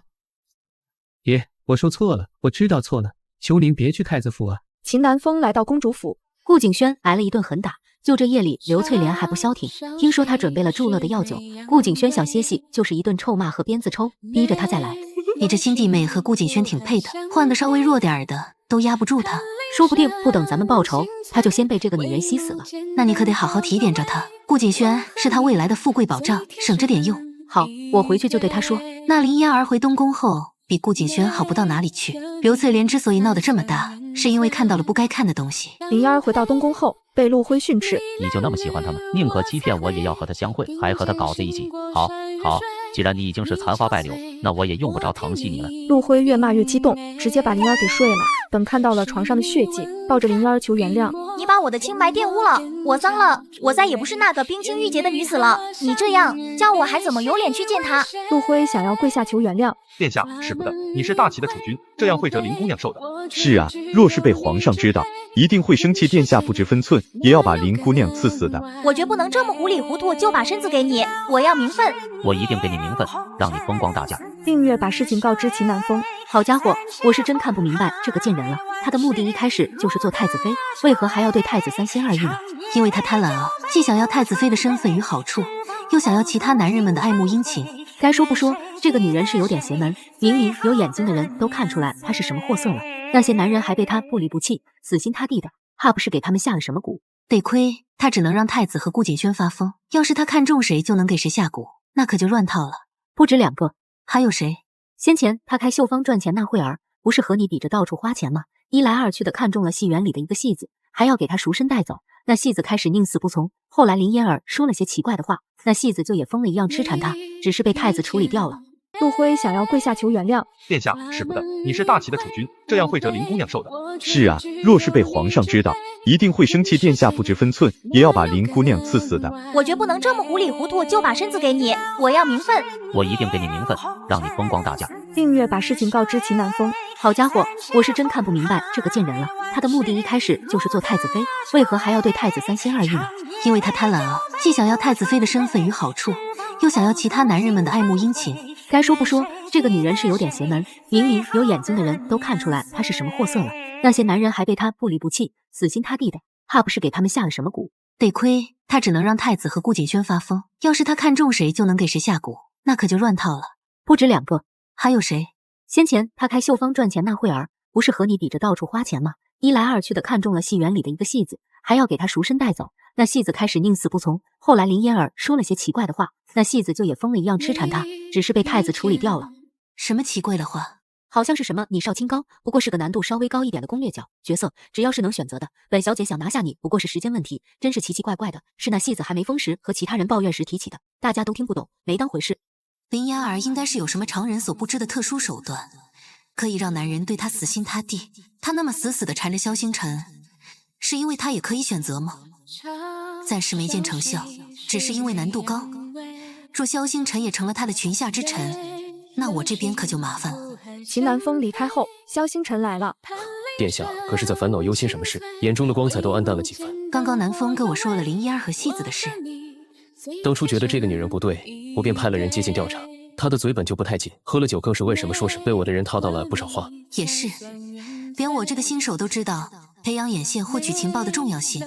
爷，我说错了，我知道错了，求您别去太子府啊。秦南风来到公主府，顾景轩挨了一顿狠打，就这夜里刘翠莲还不消停，听说他准备了助乐的药酒，顾景轩想歇息，就是一顿臭骂和鞭子抽，逼着他再来。你这亲弟妹和顾景轩挺配的，换个稍微弱点的都压不住他，说不定不等咱们报仇，他就先被这个女人吸死了。那你可得好好提点着他，顾景轩是他未来的富贵保障，省着点用。好，我回去就对他说。那林嫣儿回东宫后比顾景轩好不到哪里去。刘翠莲之所以闹得这么大，是因为看到了不该看的东西。林嫣儿回到东宫后被陆辉训斥，你就那么喜欢他吗？宁可欺骗我也要和他相会，还和他搞在一起。好，既然你已经是残花败柳，那我也用不着疼惜你了。陆辉越骂越激动，直接把林嫣儿给睡了。等看到了床上的血迹，抱着林嫣儿求原谅。你把我的清白玷污了，我脏了，我再也不是那个冰清玉洁的女子了。你这样叫我还怎么有脸去见他？陆辉想要跪下求原谅。殿下，使不得，你是大齐的储君，这样会折林姑娘寿的。是啊，若是被皇上知道，一定会生气。殿下不知分寸，也要把林姑娘赐死的。我绝不能这么糊里糊涂就把身子给你，我要名分。我一定给你名分，让你风光大嫁。并月把事情告知秦南风。好家伙，我是真看不明白这个贱人了。他的目的一开始就是做太子妃，为何还要对太子三心二意呢？因为他贪婪啊，既想要太子妃的身份与好处，又想要其他男人们的爱慕殷勤。该说不说，这个女人是有点邪门，明明有眼睛的人都看出来她是什么货色了。那些男人还被她不离不弃，死心塌地的，怕不是给他们下了什么蛊？得亏他只能让太子和顾景轩发疯，要是他看中谁就能给谁下蛊，那可就乱套了。不止2个，还有谁？先前他开绣坊赚钱那慧儿，不是和你比着到处花钱吗？一来二去的看中了戏园里的一个戏子，还要给他赎身带走。那戏子开始宁死不从，后来林嫣儿说了些奇怪的话，那戏子就也疯了一样痴缠他，只是被太子处理掉了。陆辉想要跪下求原谅。殿下，使不得，你是大齐的储君，这样会折林姑娘寿的。是啊，若是被皇上知道，一定会生气。殿下不知分寸，也要把林姑娘赐死的。我绝不能这么糊里糊涂就把身子给你，我要名分。我一定给你名分，让你风光大嫁。并月把事情告知秦南风。好家伙，我是真看不明白这个贱人了。他的目的一开始就是做太子妃，为何还要对太子三心二意呢？因为他贪婪啊，既想要太子妃的身份与好处，又想要其他男人们的爱慕殷勤。该说不说，这个女人是有点邪门，明明有眼睛的人都看出来她是什么货色了。那些男人还被她不离不弃，死心塌地的，怕不是给他们下了什么蛊？得亏他只能让太子和顾景轩发疯，要是他看中谁就能给谁下蛊，那可就乱套了。不止2个，还有谁？先前他开绣坊赚钱那慧儿，不是和你比着到处花钱吗？一来二去的看中了戏园里的一个戏子，还要给他赎身带走。那戏子开始宁死不从，后来林嫣儿说了些奇怪的话，那戏子就也疯了一样痴缠他，只是被太子处理掉了。什么奇怪的话？好像是什么你少清高，不过是个难度稍微高一点的攻略角色，只要是能选择的，本小姐想拿下你不过是时间问题。真是奇奇怪怪的，是那戏子还没疯时和其他人抱怨时提起的，大家都听不懂，没当回事。林嫣儿应该是有什么常人所不知的特殊手段，可以让男人对她死心塌地。她那么死地缠着萧星辰，是因为她也可以选择吗？暂时没见成效，只是因为难度高。若萧星辰也成了她的裙下之臣，那我这边可就麻烦了。秦南风离开后，萧星辰来了。殿下可是在烦恼忧心什么事？眼中的光彩都暗淡了几分。刚刚南风跟我说了林嫣儿和戏子的事。当初觉得这个女人不对，我便派了人接近调查。她的嘴本就不太紧，喝了酒更是为什么说是被我的人套到了不少话。也是，连我这个新手都知道培养眼线获取情报的重要性，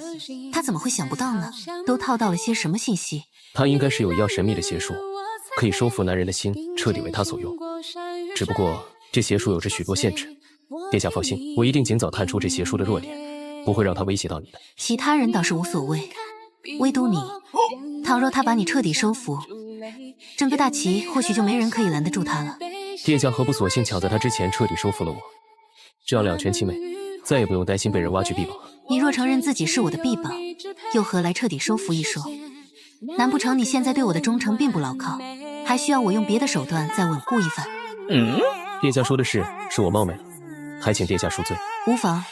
她怎么会想不到呢？都套到了些什么信息？她应该是有一样神秘的邪术，可以收服男人的心，彻底为她所用。只不过这邪术有着许多限制。殿下放心，我一定尽早探出这邪术的弱点，不会让它威胁到你的。其他人倒是无所谓，唯独你，倘若他把你彻底收服，整个大齐或许就没人可以拦得住他了。殿下何不索性抢在他之前彻底收服了我，这样两全其美，再也不用担心被人挖去臂膀。你若承认自己是我的臂膀，又何来彻底收服一说？难不成你现在对我的忠诚并不牢靠，还需要我用别的手段再稳固一番？殿下说的是我冒昧了，还请殿下恕罪。无妨，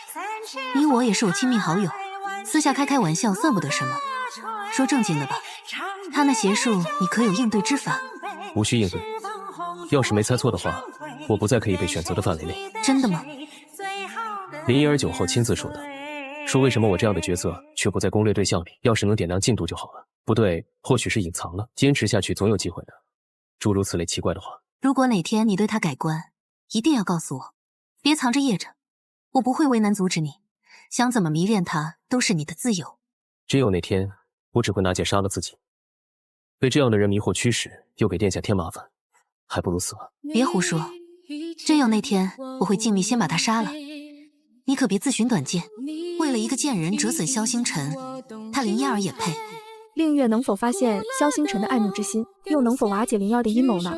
你我也是我亲密好友，私下开玩笑算不得什么。说正经的吧，他那邪术你可有应对之法？无需应对，要是没猜错的话，我不在可以被选择的范围内。真的吗？林依儿酒后亲自说的，说为什么我这样的角色却不在攻略对象里，要是能点亮进度就好了。不对，或许是隐藏了，坚持下去总有机会的。诸如此类奇怪的话。如果哪天你对他改观，一定要告诉我，别藏着掖着，我不会为难阻止你。想怎么迷恋他都是你的自由。真有那天，我只会拿剑杀了自己。被这样的人迷惑驱使，又给殿下添麻烦，还不如死了。别胡说，真有那天，我会尽力先把他杀了。你可别自寻短见，为了一个贱人折损萧星辰，他林燕儿也配？令月能否发现萧星辰的爱慕之心，又能否瓦解林燕儿的阴谋呢？